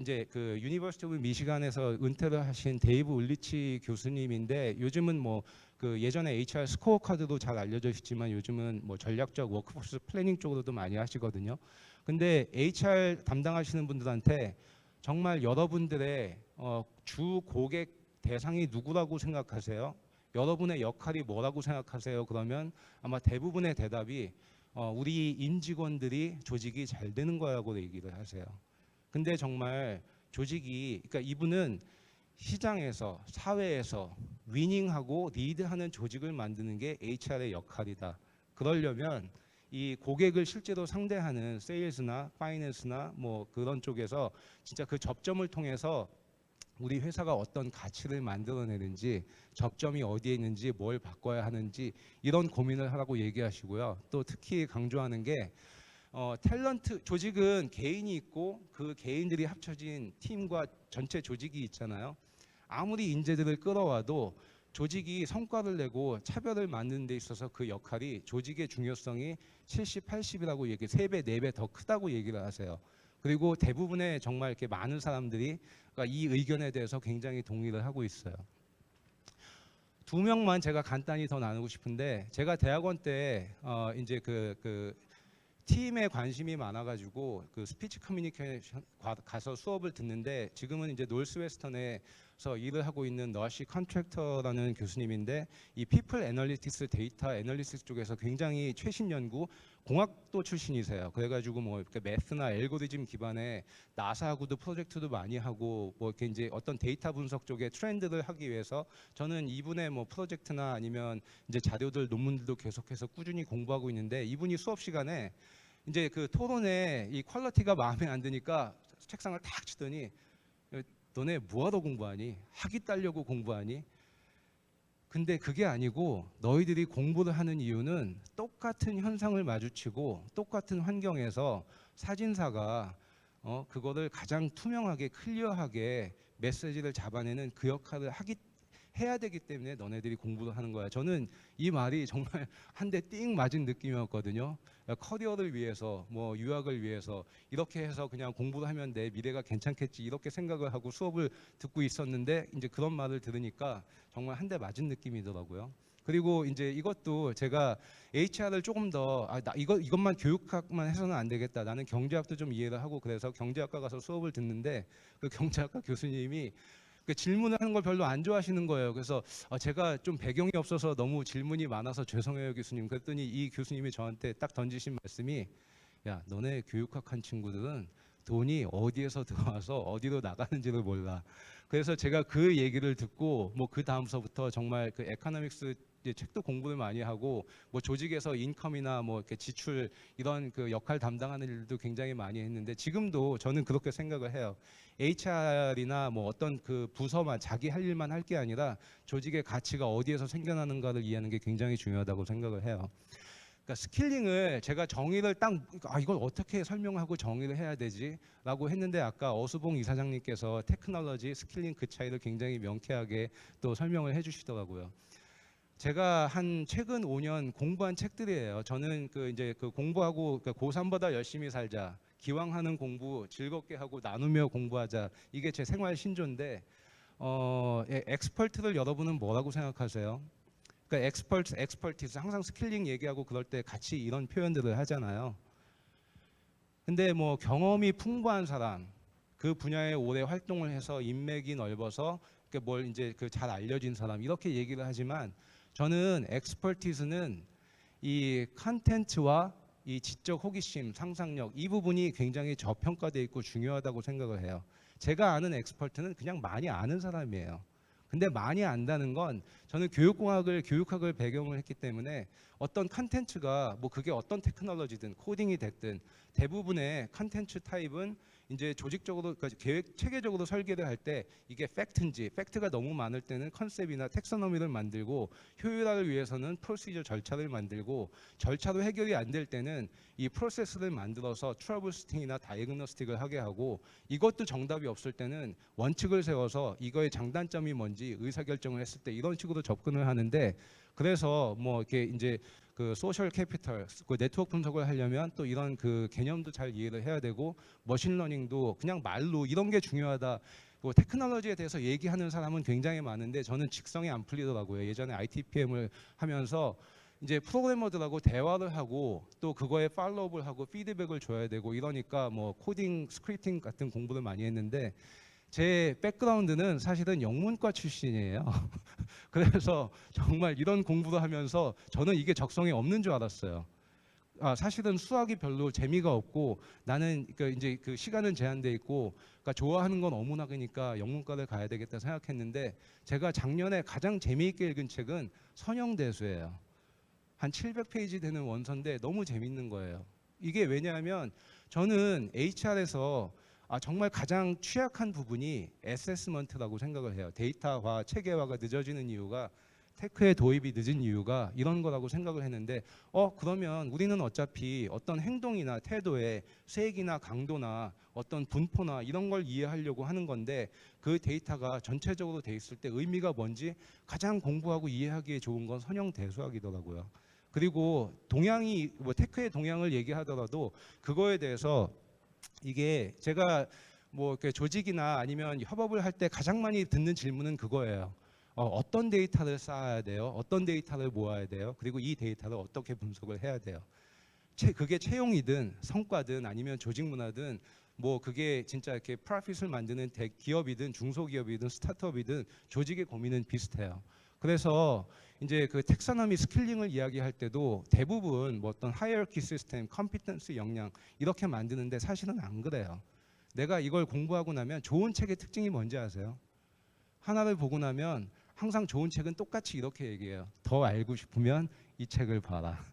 S1: 이제 그 유니버시티 오브 미시간에서 은퇴를 하신 데이브 울리치 교수님인데 요즘은 뭐 그 예전에 HR 스코어 카드도 잘 알려져 있지만 요즘은 뭐 전략적 워크포스 플래닝 쪽으로도 많이 하시거든요. 근데 HR 담당하시는 분들한테 정말 여러분들의 주 고객 대상이 누구라고 생각하세요? 여러분의 역할이 뭐라고 생각하세요? 그러면 아마 대부분의 대답이 우리 임직원들이 조직이 잘 되는 거라고 얘기를 하세요. 근데 정말 조직이 그러니까 이분은 시장에서 사회에서 위닝하고 리드하는 조직을 만드는 게 HR의 역할이다. 그러려면 이 고객을 실제로 상대하는 세일즈나 파이낸스나 뭐 그런 쪽에서 진짜 그 접점을 통해서 우리 회사가 어떤 가치를 만들어내는지 접점이 어디에 있는지 뭘 바꿔야 하는지 이런 고민을 하라고 얘기하시고요. 또 특히 강조하는 게 탤런트 조직은 개인이 있고 그 개인들이 합쳐진 팀과 전체 조직이 있잖아요. 아무리 인재들을 끌어와도 조직이 성과를 내고 차별을 만드는 데 있어서 그 역할이 조직의 중요성이 70, 80이라고 얘기 3배, 4배 더 크다고 얘기를 하세요. 그리고 대부분의 정말 이렇게 많은 사람들이 그러니까 이 의견에 대해서 굉장히 동의를 하고 있어요. 2명만 제가 간단히 더 나누고 싶은데 제가 대학원 때 이제 그 팀에 관심이 많아가지고 그 스피치 커뮤니케이션 가서 수업을 듣는데 지금은 이제 노스웨스턴에서 일을 하고 있는 너시 컨트랙터라는 교수님인데 이 피플 애널리틱스 데이터 애널리시스 쪽에서 굉장히 최신 연구 공학도 출신이세요. 그래가지고 뭐 이렇게 매스나 알고리즘 기반의 나사하고도 프로젝트도 많이 하고 뭐 이렇게 이제 어떤 데이터 분석 쪽의 트렌드를 하기 위해서 저는 이분의 뭐 프로젝트나 아니면 이제 자료들 논문들도 계속해서 꾸준히 공부하고 있는데 이분이 수업 시간에 이제 그 토론에 이 퀄리티가 마음에 안 드니까 책상을 탁 치더니 너네 뭐하러 공부하니? 학위 따려고 공부하니? 근데 그게 아니고 너희들이 공부를 하는 이유는 똑같은 현상을 마주치고 똑같은 환경에서 사진사가 그거를 가장 투명하게 클리어하게 메시지를 잡아내는 그 역할을 해야 되기 때문에 너네들이 공부를 하는 거야. 저는 이 말이 정말 한 대 띵 맞은 느낌이었거든요. 커리어를 위해서 뭐 유학을 위해서 이렇게 해서 그냥 공부를 하면 내 미래가 괜찮겠지 이렇게 생각을 하고 수업을 듣고 있었는데 이제 그런 말을 들으니까 정말 한 대 맞은 느낌이더라고요. 그리고 이제 이것도 제가 HR을 조금 더 이것만 교육학만 해서는 안 되겠다. 나는 경제학도 좀 이해를 하고 그래서 경제학과 가서 수업을 듣는데 그 경제학과 교수님이 그 질문을 하는 걸 별로 안 좋아하시는 거예요. 그래서 제가 좀 배경이 없어서 너무 질문이 많아서 죄송해요 교수님. 그랬더니 이 교수님이 저한테 딱 던지신 말씀이 야 너네 교육학 한 친구들은 돈이 어디에서 들어와서 어디로 나가는지를 몰라. 그래서 제가 그 얘기를 듣고 뭐 그 다음서부터 정말 그 에코노믹스 책도 공부를 많이 하고 뭐 조직에서 인컴이나 뭐 이렇게 지출 이런 그 역할 담당하는 일도 굉장히 많이 했는데 지금도 저는 그렇게 생각을 해요. HR이나 뭐 어떤 그 부서만 자기 할 일만 할 게 아니라 조직의 가치가 어디에서 생겨나는가를 이해하는 게 굉장히 중요하다고 생각을 해요. 그러니까 스킬링을 제가 정의를 딱 이걸 어떻게 설명하고 정의를 해야 되지라고 했는데 아까 어수봉 이사장님께서 테크놀로지, 스킬링 그 차이를 굉장히 명쾌하게 또 설명을 해주시더라고요. 제가 한 최근 5년 공부한 책들이에요. 저는 그 이제 그 공부하고 그러니까 고3보다 열심히 살자, 기왕하는 공부 즐겁게 하고 나누며 공부하자 이게 제 생활 신조인데 엑스퍼트를 여러분은 뭐라고 생각하세요? 그러니까 엑스퍼티스 항상 스킬링 얘기하고 그럴 때 같이 이런 표현들을 하잖아요. 근데 뭐 경험이 풍부한 사람, 그 분야에 오래 활동을 해서 인맥이 넓어서 뭘 이제 그 잘 알려진 사람 이렇게 얘기를 하지만 저는 엑스퍼티스는 이 컨텐츠와 이 지적 호기심, 상상력 이 부분이 굉장히 저평가되어 있고 중요하다고 생각을 해요. 제가 아는 엑스퍼트는 그냥 많이 아는 사람이에요. 근데 많이 안다는 건 저는 교육학을 배경을 했기 때문에 어떤 컨텐츠가 뭐 그게 어떤 테크놀로지든 코딩이 됐든 대부분의 컨텐츠 타입은 이제 조직적으로 그러니까 체계적으로 설계를 할 때 이게 팩트인지 팩트가 너무 많을 때는 컨셉이나 텍서노미를 만들고 효율화를 위해서는 프로시저 절차를 만들고 절차로 해결이 안 될 때는 이 프로세스를 만들어서 트러블슈팅이나 다이그노스틱을 하게 하고 이것도 정답이 없을 때는 원칙을 세워서 이거의 장단점이 뭔지 의사결정을 했을 때 이런 식으로 접근을 하는데 그래서 뭐 이렇게 이제 그 소셜 캐피털, 그 네트워크 분석을 하려면 또 이런 그 개념도 잘 이해를 해야 되고 머신러닝도 그냥 말로 이런 게 중요하다. 테크놀로지에 대해서 얘기하는 사람은 굉장히 많은데 저는 직성이 안 풀리더라고요. 예전에 ITPM을 하면서 이제 프로그래머들하고 대화를 하고 또 그거에 팔로우업을 하고 피드백을 줘야 되고 이러니까 뭐 코딩, 스크립팅 같은 공부를 많이 했는데 제 백그라운드는 사실은 영문과 출신이에요. 그래서 정말 이런 공부를 하면서 저는 이게 적성에 없는 줄 알았어요. 사실은 수학이 별로 재미가 없고 나는 이제 그 시간은 제한돼 있고 그러니까 좋아하는 건 어문학이니까 영문과를 가야 되겠다 생각했는데 제가 작년에 가장 재미있게 읽은 책은 선형대수예요. 한 700페이지 되는 원서인데 너무 재밌는 거예요. 이게 왜냐하면 저는 HR에서 정말 가장 취약한 부분이 어세스먼트라고 생각을 해요. 데이터화, 체계화가 늦어지는 이유가 테크의 도입이 늦은 이유가 이런 거라고 생각을 했는데 그러면 우리는 어차피 어떤 행동이나 태도의 색이나 강도나 어떤 분포나 이런 걸 이해하려고 하는 건데 그 데이터가 전체적으로 돼 있을 때 의미가 뭔지 가장 공부하고 이해하기에 좋은 건 선형대수학이더라고요. 그리고 동양이 뭐 테크의 동양을 얘기하더라도 그거에 대해서 이게 제가 뭐 이렇게 조직이나 아니면 협업을 할 때 가장 많이 듣는 질문은 그거예요. 어떤 데이터를 쌓아야 돼요? 어떤 데이터를 모아야 돼요? 그리고 이 데이터를 어떻게 분석을 해야 돼요? 그게 채용이든 성과든 아니면 조직 문화든 뭐 그게 진짜 이렇게 프로핏을 만드는 기업이든 중소기업이든 스타트업이든 조직의 고민은 비슷해요. 그래서 이제 그 텍사노미 스킬링을 이야기할 때도 대부분 뭐 어떤 하이어키 시스템, 컴피턴스 역량 이렇게 만드는데 사실은 안 그래요. 내가 이걸 공부하고 나면 좋은 책의 특징이 뭔지 아세요? 하나를 보고 나면 항상 좋은 책은 똑같이 이렇게 얘기해요. 더 알고 싶으면 이 책을 봐라.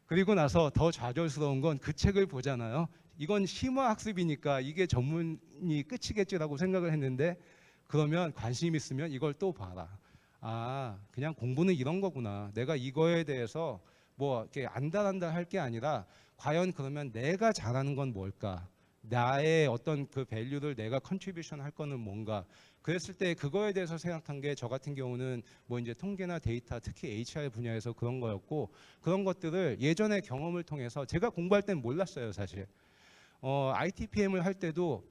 S1: 그리고 나서 더 좌절스러운 건 그 책을 보잖아요. 이건 심화학습이니까 이게 전문이 끝이겠지라고 생각을 했는데, 그러면 관심 있으면 이걸 또 봐라. 아, 그냥 공부는 이런 거구나. 내가 이거에 대해서 뭐 이렇게 안달안달 할 게 아니라 과연 그러면 내가 잘하는 건 뭘까? 나의 어떤 그 밸류를 내가 컨트리뷰션 할 거는 뭔가? 그랬을 때 그거에 대해서 생각한 게 저 같은 경우는 뭐 이제 통계나 데이터, 특히 HR 분야에서 그런 거였고, 그런 것들을 예전의 경험을 통해서 제가 공부할 땐 몰랐어요, 사실. ITPM을 할 때도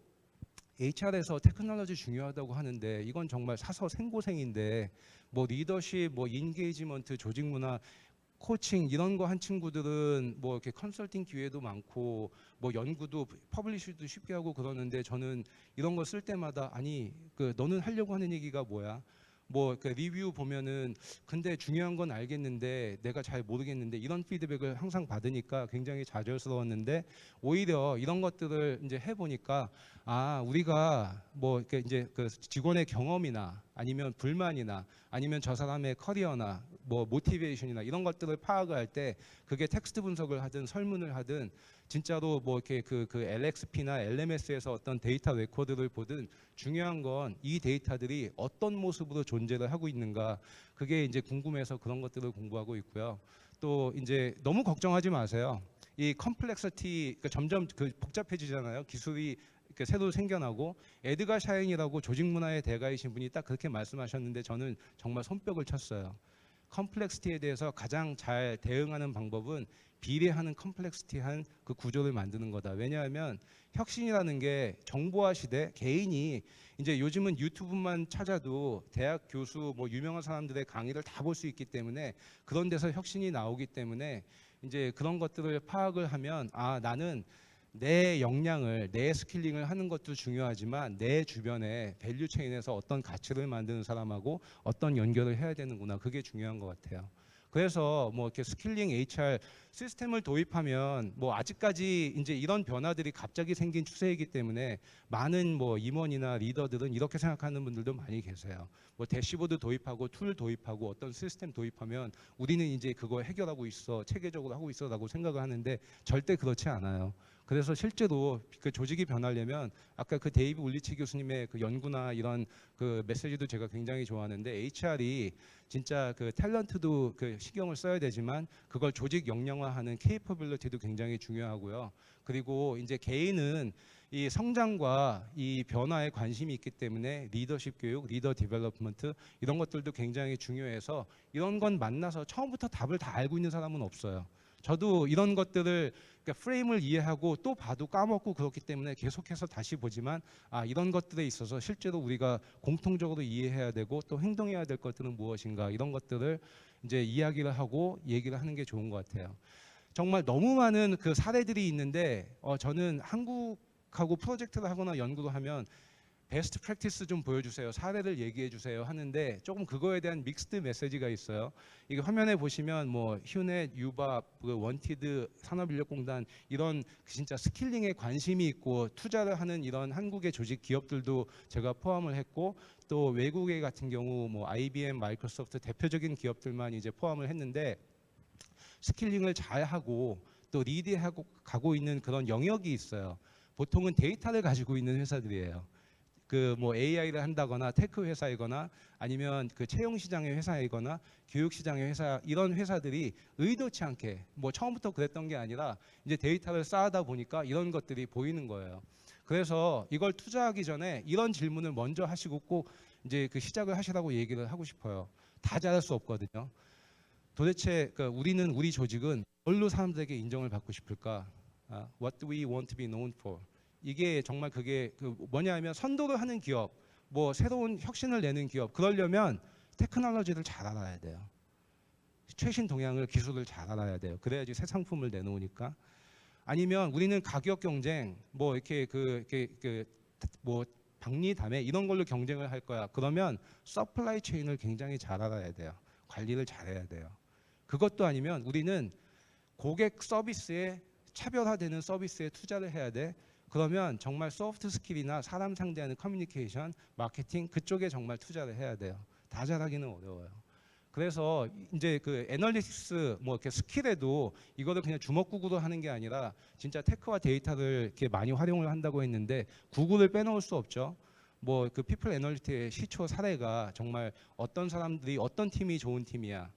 S1: HR에서 테크놀로지 중요하다고 하는데 이건 정말 사서 생고생인데, 뭐 리더십, 뭐 인게이지먼트, 조직 문화, 코칭 이런 거 한 친구들은 뭐 이렇게 컨설팅 기회도 많고 뭐 연구도 퍼블리시도 쉽게 하고 그러는데, 저는 이런 거 쓸 때마다 아니 그 너는 하려고 하는 얘기가 뭐야? 뭐 그 리뷰 보면은 근데 중요한 건 알겠는데 내가 잘 모르겠는데, 이런 피드백을 항상 받으니까 굉장히 좌절스러웠는데, 오히려 이런 것들을 이제 해보니까 아, 우리가 뭐 이렇게 이제 그 직원의 경험이나 아니면 불만이나 아니면 저 사람의 커리어나 뭐 모티베이션이나 이런 것들을 파악을 할 때, 그게 텍스트 분석을 하든 설문을 하든 진짜로 뭐 이렇게 그 LXP나 LMS에서 어떤 데이터 레코드를 보든 중요한 건 이 데이터들이 어떤 모습으로 존재를 하고 있는가, 그게 이제 궁금해서 그런 것들을 공부하고 있고요. 또 이제 너무 걱정하지 마세요. 이 컴플렉시티 그러니까 점점 그 복잡해지잖아요. 기술이 이렇게 새로 생겨나고, 에드가 샤인이라고 조직 문화의 대가이신 분이 딱 그렇게 말씀하셨는데 저는 정말 손뼉을 쳤어요. 컴플렉시티에 대해서 가장 잘 대응하는 방법은 비례하는 컴플렉시티한 그 구조를 만드는 거다. 왜냐하면 혁신이라는 게 정보화 시대, 개인이 이제 요즘은 유튜브만 찾아도 대학 교수 뭐 유명한 사람들의 강의를 다 볼 수 있기 때문에, 그런 데서 혁신이 나오기 때문에 이제 그런 것들을 파악을 하면 아, 나는 내 역량을, 내 스킬링을 하는 것도 중요하지만 내 주변에 밸류 체인에서 어떤 가치를 만드는 사람하고 어떤 연결을 해야 되는구나, 그게 중요한 것 같아요. 그래서 뭐 이렇게 스킬링 HR 시스템을 도입하면 뭐 아직까지 이제 이런 변화들이 갑자기 생긴 추세이기 때문에 많은 뭐 임원이나 리더들은 이렇게 생각하는 분들도 많이 계세요. 뭐 대시보드 도입하고 툴 도입하고 어떤 시스템 도입하면 우리는 이제 그거 해결하고 있어, 체계적으로 하고 있어라고 생각을 하는데 절대 그렇지 않아요. 그래서 실제로 그 조직이 변하려면 아까 그 데이브 울리치 교수님의 그 연구나 이런 그 메시지도 제가 굉장히 좋아하는데, HR이 진짜 그 탤런트도 그 신경을 써야 되지만 그걸 조직 역량화하는 케이퍼빌리티도 굉장히 중요하고요. 그리고 이제 개인은 이 성장과 이 변화에 관심이 있기 때문에 리더십 교육, 리더 디벨롭먼트 이런 것들도 굉장히 중요해서, 이런 건 만나서 처음부터 답을 다 알고 있는 사람은 없어요. 저도 이런 것들을 그러니까 프레임을 이해하고 또 봐도 까먹고 그렇기 때문에 계속해서 다시 보지만, 아, 이런 것들에 있어서 실제로 우리가 공통적으로 이해해야 되고 또 행동해야 될 것들은 무엇인가, 이런 것들을 이제 이야기를 하고 얘기를 하는 게 좋은 것 같아요. 정말 너무 많은 그 사례들이 있는데 저는 한국하고 프로젝트를 하거나 연구를 하면 베스트 프랙티스 좀 보여주세요, 사례를 얘기해 주세요 하는데, 조금 그거에 대한 믹스드 메시지가 있어요. 이게 화면에 보시면 뭐 휴넷, 유밥, 그 원티드, 산업인력공단 이런 진짜 스킬링에 관심이 있고 투자를 하는 이런 한국의 조직 기업들도 제가 포함을 했고, 또 외국의 같은 경우 뭐 IBM, 마이크로소프트 대표적인 기업들만 이제 포함을 했는데, 스킬링을 잘 하고 또 리드하고 가고 있는 그런 영역이 있어요. 보통은 데이터를 가지고 있는 회사들이에요. 그 뭐 AI를 한다거나 테크 회사이거나 아니면 그 채용 시장의 회사이거나 교육 시장의 회사, 이런 회사들이 의도치 않게 뭐 처음부터 그랬던 게 아니라 이제 데이터를 쌓아다 보니까 이런 것들이 보이는 거예요. 그래서 이걸 투자하기 전에 이런 질문을 먼저 하시고 꼭 이제 그 시작을 하시라고 얘기를 하고 싶어요. 다 잘할 수 없거든요. 도대체 그 우리 조직은 뭘로 사람들에게 인정을 받고 싶을까? What do we want to be known for? 이게 정말 그게 그 뭐냐면, 선도를 하는 기업, 뭐 새로운 혁신을 내는 기업, 그러려면 테크놀로지를 잘 알아야 돼요. 최신 동향을, 기술을 잘 알아야 돼요. 그래야지 새 상품을 내놓으니까. 아니면 우리는 가격 경쟁, 뭐 이렇게 뭐 박리담회 이런 걸로 경쟁을 할 거야. 그러면 서플라이 체인을 굉장히 잘 알아야 돼요. 관리를 잘해야 돼요. 그것도 아니면 우리는 고객 서비스에, 차별화되는 서비스에 투자를 해야 돼. 그러면 정말 소프트 스킬이나 사람 상대하는 커뮤니케이션, 마케팅 그쪽에 정말 투자를 해야 돼요. 다 잘하기는 어려워요. 그래서 이제 그 애널리틱스 뭐 이렇게 스킬에도 이거를 그냥 주먹구구로 하는 게 아니라 진짜 테크와 데이터를 이렇게 많이 활용을 한다고 했는데 구글을 빼놓을 수 없죠. 뭐 그 피플 애널리틱의 시초 사례가 정말 어떤 사람들이 어떤 팀이 좋은 팀이야.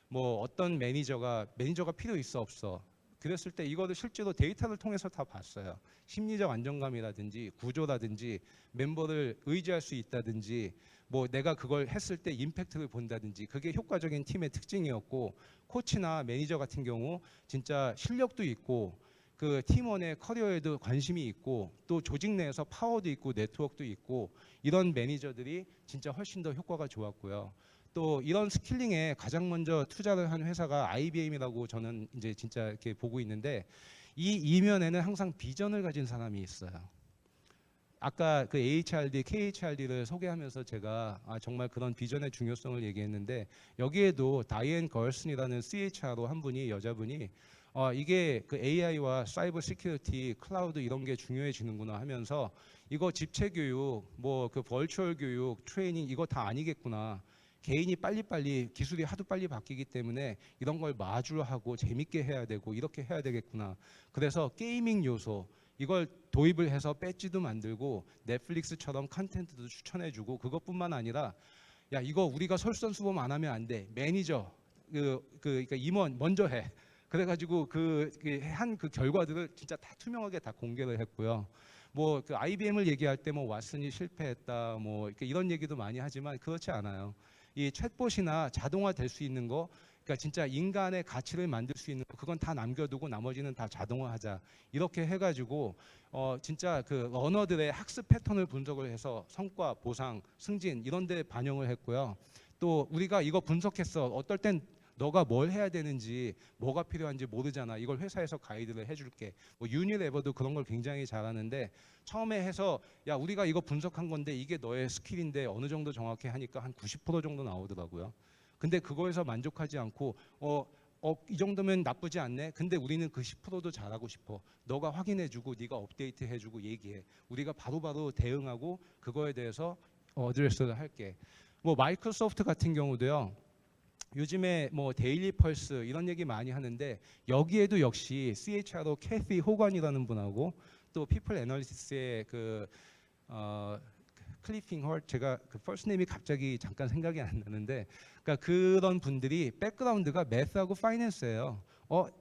S1: 뭐 어떤 매니저가 필요 있어 없어. 그랬을 때 이거를 실제로 데이터를 통해서 다 봤어요. 심리적 안정감이라든지 구조라든지 멤버를 의지할 수 있다든지 뭐 내가 그걸 했을 때 임팩트를 본다든지 그게 효과적인 팀의 특징이었고 코치나 매니저 같은 경우 진짜 실력도 있고 그 팀원의 커리어에도 관심이 있고 또 조직 내에서 파워도 있고 네트워크도 있고 이런 매니저들이 진짜 훨씬 더 효과가 좋았고요. 또 이런 스킬링에 가장 먼저 투자를 한 회사가 IBM이라고 저는 이제 진짜 이렇게 보고 있는데 이 이면에는 항상 비전을 가진 사람이 있어요. 아까 그 AHRD, KHRD를 소개하면서 제가 정말 그런 비전의 중요성을 얘기했는데 여기에도 다이앤 걸슨이라는 CHRO 한 분이 여자분이 이게 그 AI와 사이버 시큐리티, 클라우드 이런 게 중요해지는구나 하면서 이거 집체 교육, 뭐 그 버추얼 교육, 트레이닝 이거 다 아니겠구나. 개인이 빨리빨리 기술이 하도 빨리 바뀌기 때문에 이런 걸 마주하고 재밌게 해야 되고 이렇게 해야 되겠구나. 그래서 게이밍 요소 이걸 도입을 해서 배지도 만들고 넷플릭스처럼 컨텐츠도 추천해주고 그것뿐만 아니라 야 이거 우리가 솔선수범 안 하면 안 돼. 매니저 그러니까 임원 먼저 해. 그래가지고 그 한 그 결과들을 진짜 다 투명하게 다 공개를 했고요. 뭐 그 IBM을 얘기할 때 뭐 왓슨이 실패했다 뭐 이런 얘기도 많이 하지만 그렇지 않아요. 이 챗봇이나 자동화될 수 있는 거, 그러니까 진짜 인간의 가치를 만들 수 있는 거, 그건 다 남겨두고 나머지는 다 자동화하자. 이렇게 해가지고 진짜 그 러너들의 학습 패턴을 분석을 해서 성과, 보상, 승진 이런 데 반영을 했고요. 또 우리가 이거 분석했어. 어떨 땐 너가 뭘 해야 되는지 뭐가 필요한지 모르잖아. 이걸 회사에서 가이드를 해줄게. 뭐 유니레버도 그런 걸 굉장히 잘하는데 처음에 해서 야 우리가 이거 분석한 건데 이게 너의 스킬인데 어느 정도 정확히 하니까 한 90% 정도 나오더라고요. 근데 그거에서 만족하지 않고 이 정도면 나쁘지 않네. 근데 우리는 그 10%도 잘하고 싶어. 너가 확인해주고 네가 업데이트해주고 얘기해. 우리가 바로바로 대응하고 그거에 대해서 어드레스를 할게. 뭐 마이크로소프트 같은 경우도요. 요즘에 뭐 데일리 펄스 이런 얘기 많이 하는데 여기에도 역시 CHRO 캐시 호건이라는 분하고 또 피플 애널리틱스의 그 클리핑 헐 제가 그 퍼스트 네임이 갑자기 잠깐 생각이 안 나는데 그러니까 그런 분들이 백그라운드가 매스하고 파이낸스예요.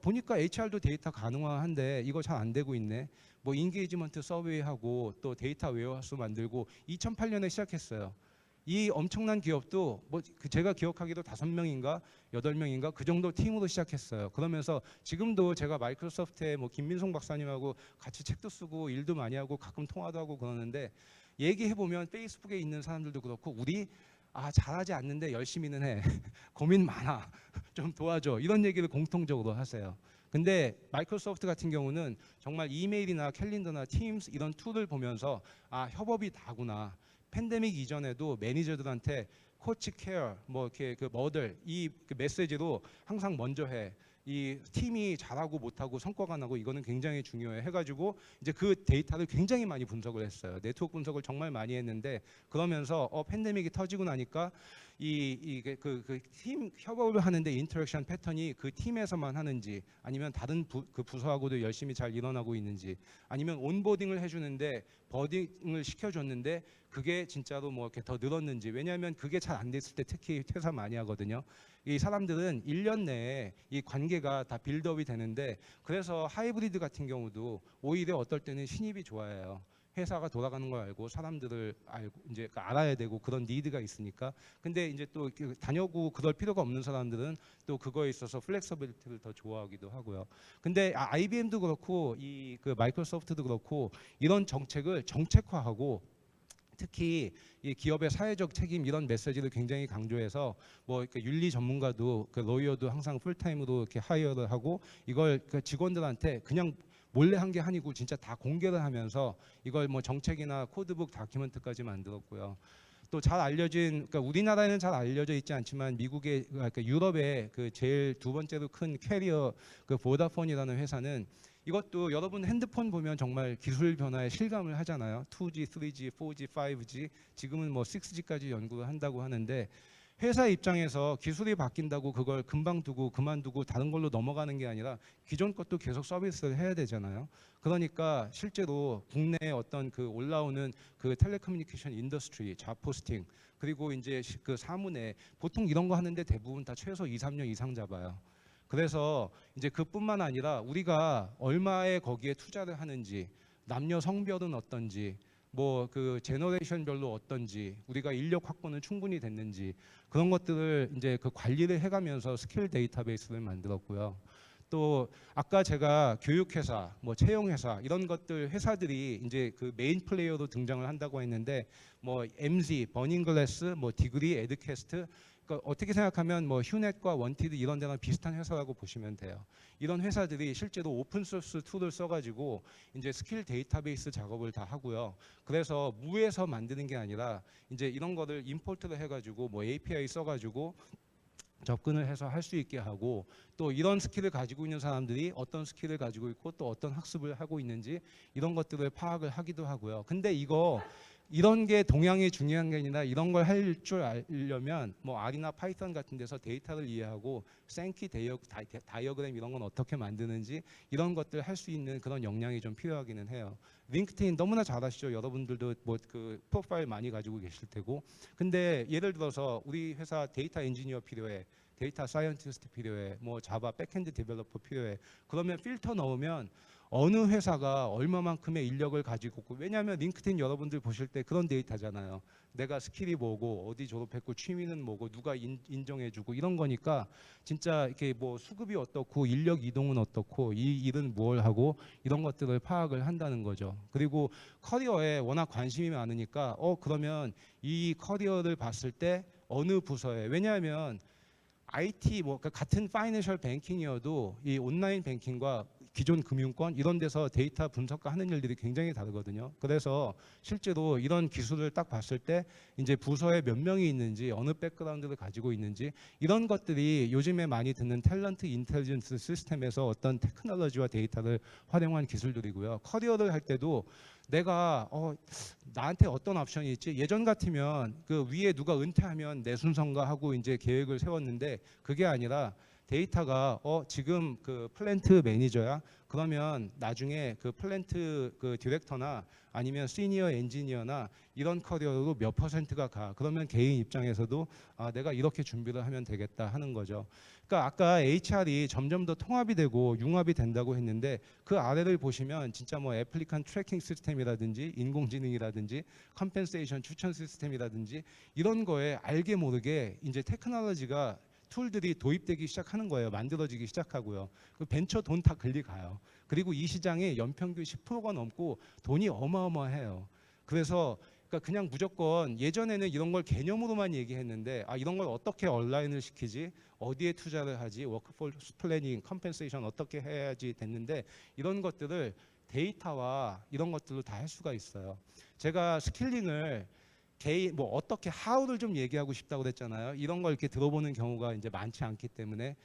S1: 보니까 HR도 데이터 가능한데 이거 잘 안 되고 있네. 뭐 인게이지먼트 서베이하고 또 데이터 웨어하우스 만들고 2008년에 시작했어요. 이 엄청난 기업도 뭐 제가 기억하기로 5명인가 8명인가 그 정도 팀으로 시작했어요. 그러면서 지금도 제가 마이크로소프트에 뭐 김민송 박사님하고 같이 책도 쓰고 일도 많이 하고 가끔 통화도 하고 그러는데 얘기해 보면 페이스북에 있는 사람들도 그렇고 우리 잘하지 않는데 열심히는 해. 고민 많아. 좀 도와줘. 이런 얘기를 공통적으로 하세요. 근데 마이크로소프트 같은 경우는 정말 이메일이나 캘린더나 팀스 이런 툴을 보면서 협업이 다구나. 팬데믹 이전에도 매니저들한테 코치 케어 뭐 이렇게 그 뭐들 그 메시지로 항상 먼저 해. 이 팀이 잘하고 못하고 성과가 나고 이거는 굉장히 중요해 해가지고 이제 그 데이터를 굉장히 많이 분석을 했어요. 네트워크 분석을 정말 많이 했는데 그러면서 팬데믹이 터지고 나니까 그 팀 협업을 하는데 인터랙션 패턴이 그 팀에서만 하는지 아니면 다른 그 부서하고도 열심히 잘 일어나고 있는지 아니면 온보딩을 해주는데 버딩을 시켜줬는데 그게 진짜로 뭐 이렇게 더 늘었는지 왜냐하면 그게 잘 안 됐을 때 특히 퇴사 많이 하거든요. 이 사람들은 1년 내에 이 관계가 다 빌드업이 되는데 그래서 하이브리드 같은 경우도 오히려 어떨 때는 신입이 좋아해요. 회사가 돌아가는 걸 알고 사람들을 알고 이제 알아야 되고 그런 니드가 있으니까. 근데 이제 또 다녀고 그럴 필요가 없는 사람들은 또 그거에 있어서 플렉서빌리티를 더 좋아하기도 하고요. 근데 IBM도 그렇고 그 마이크로소프트도 그렇고 이런 정책을 정책화하고 특히 이 기업의 사회적 책임 이런 메시지를 굉장히 강조해서 뭐 이렇게 윤리 전문가도 그 로이어도 항상 풀타임으로 이렇게 하이어를 하고 이걸 그 직원들한테 그냥 몰래 한 게 아니고 진짜 다 공개를 하면서 이걸 뭐 정책이나 코드북 다큐멘트까지 만들었고요. 또 잘 알려진 그러니까 우리나라에는 잘 알려져 있지 않지만 미국의 그러니까 유럽의 그 제일 두 번째로 큰 캐리어 그 보다폰이라는 회사는 이것도 여러분 핸드폰 보면 정말 기술 변화에 실감을 하잖아요. 2G, 3G, 4G, 5G 지금은 뭐 6G까지 연구를 한다고 하는데 회사 입장에서 기술이 바뀐다고 그걸 금방 두고 그만두고 다른 걸로 넘어가는 게 아니라 기존 것도 계속 서비스를 해야 되잖아요. 그러니까 실제로 국내에 어떤 그 올라오는 그 텔레커뮤니케이션 인더스트리, 잡포스팅, 그리고 이제 그 사문에 보통 이런 거 하는데 대부분 다 최소 2, 3년 이상 잡아요. 그래서 이제 그뿐만 아니라 우리가 얼마에 거기에 투자를 하는지, 남녀 성별은 어떤지, 뭐 그 제너레이션별로 어떤지, 우리가 인력 확보는 충분히 됐는지, 그런 것들을 이제 그 관리를 해가면서 스킬 데이터베이스를 만들었고요. 또 아까 제가 교육회사, 뭐 채용회사 이런 것들 회사들이 이제 그 메인 플레이어로 등장을 한다고 했는데, 뭐 MZ, 버닝글래스, 뭐 디그리, 에드캐스트, 그러니까 어떻게 생각하면 뭐 휴넷과 원티드 이런 데랑 비슷한 회사라고 보시면 돼요. 이런 회사들이 실제로 오픈 소스 툴을 써가지고 이제 스킬 데이터베이스 작업을 다 하고요. 그래서 무에서 만드는 게 아니라 이제 이런 거를 임포트를 해가지고 뭐 API 써가지고 접근을 해서 할 수 있게 하고, 또 이런 스킬을 가지고 있는 사람들이 어떤 스킬을 가지고 있고 또 어떤 학습을 하고 있는지 이런 것들을 파악을 하기도 하고요. 근데 이런 게 동향이 중요한 게 아니라 이런 걸 할 줄 알려면 뭐 R이나 파이썬 같은 데서 데이터를 이해하고 생키 다이어그램 이런 건 어떻게 만드는지 이런 것들 할 수 있는 그런 역량이 좀 필요하기는 해요. 링크드인 너무나 잘 아시죠? 여러분들도 뭐 그 프로파일 많이 가지고 계실 테고. 근데 예를 들어서 우리 회사 데이터 엔지니어 필요해, 데이터 사이언티스트 필요해, 뭐 자바 백엔드 디벨로퍼 필요해. 그러면 필터 넣으면 어느 회사가 얼마만큼의 인력을 가지고 있고, 왜냐하면 링크드인 여러분들 보실 때 그런 데이터잖아요. 내가 스킬이 뭐고 어디 졸업했고 취미는 뭐고 누가 인정해주고 이런 거니까 진짜 이렇게 뭐 수급이 어떻고 인력 이동은 어떻고 이 일은 뭘 하고 이런 것들을 파악을 한다는 거죠. 그리고 커리어에 워낙 관심이 많으니까 그러면 이 커리어를 봤을 때 어느 부서에, 왜냐하면 IT 뭐 같은 파이낸셜 뱅킹이어도 이 온라인 뱅킹과 기존 금융권 이런 데서 데이터 분석과 하는 일들이 굉장히 다르거든요. 그래서 실제로 이런 기술을 딱 봤을 때 이제 부서에 몇 명이 있는지, 어느 백그라운드를 가지고 있는지 이런 것들이 요즘에 많이 듣는 탤런트 인텔리전스 시스템에서 어떤 테크놀로지와 데이터를 활용한 기술들이고요. 커리어를 할 때도 내가 나한테 어떤 옵션이 있지? 예전 같으면 그 위에 누가 은퇴하면 내 순서인가 하고 이제 계획을 세웠는데, 그게 아니라 데이터가 지금 그 플랜트 매니저야. 그러면 나중에 그 플랜트 그 디렉터나 아니면 시니어 엔지니어나 이런 커리어로 몇 퍼센트가 가. 그러면 개인 입장에서도 내가 이렇게 준비를 하면 되겠다 하는 거죠. 그러니까 아까 HR이 점점 더 통합이 되고 융합이 된다고 했는데, 그 아래를 보시면 진짜 뭐 애플리칸 트래킹 시스템이라든지 인공지능이라든지 컴펜세이션 추천 시스템이라든지 이런 거에 알게 모르게 이제 테크놀로지가 툴들이 도입되기 시작하는 거예요. 만들어지기 시작하고요. 그 벤처 돈 다 글리 가요. 그리고 이 시장에 연평균 10%가 넘고 돈이 어마어마해요. 그래서 그러니까 그냥 무조건 예전에는 이런 걸 개념으로만 얘기했는데 이런 걸 어떻게 온라인을 시키지, 어디에 투자를 하지, 워크포스 플래닝, 컴펜세이션 어떻게 해야지 됐는데, 이런 것들을 데이터와 이런 것들로 다 할 수가 있어요. 제가 스킬링을 개인 뭐 어떻게 how를 좀 얘기하고 싶다고 그랬잖아요. 이런 걸 이렇게 들어보는 경우가 이제 많지 않기 때문에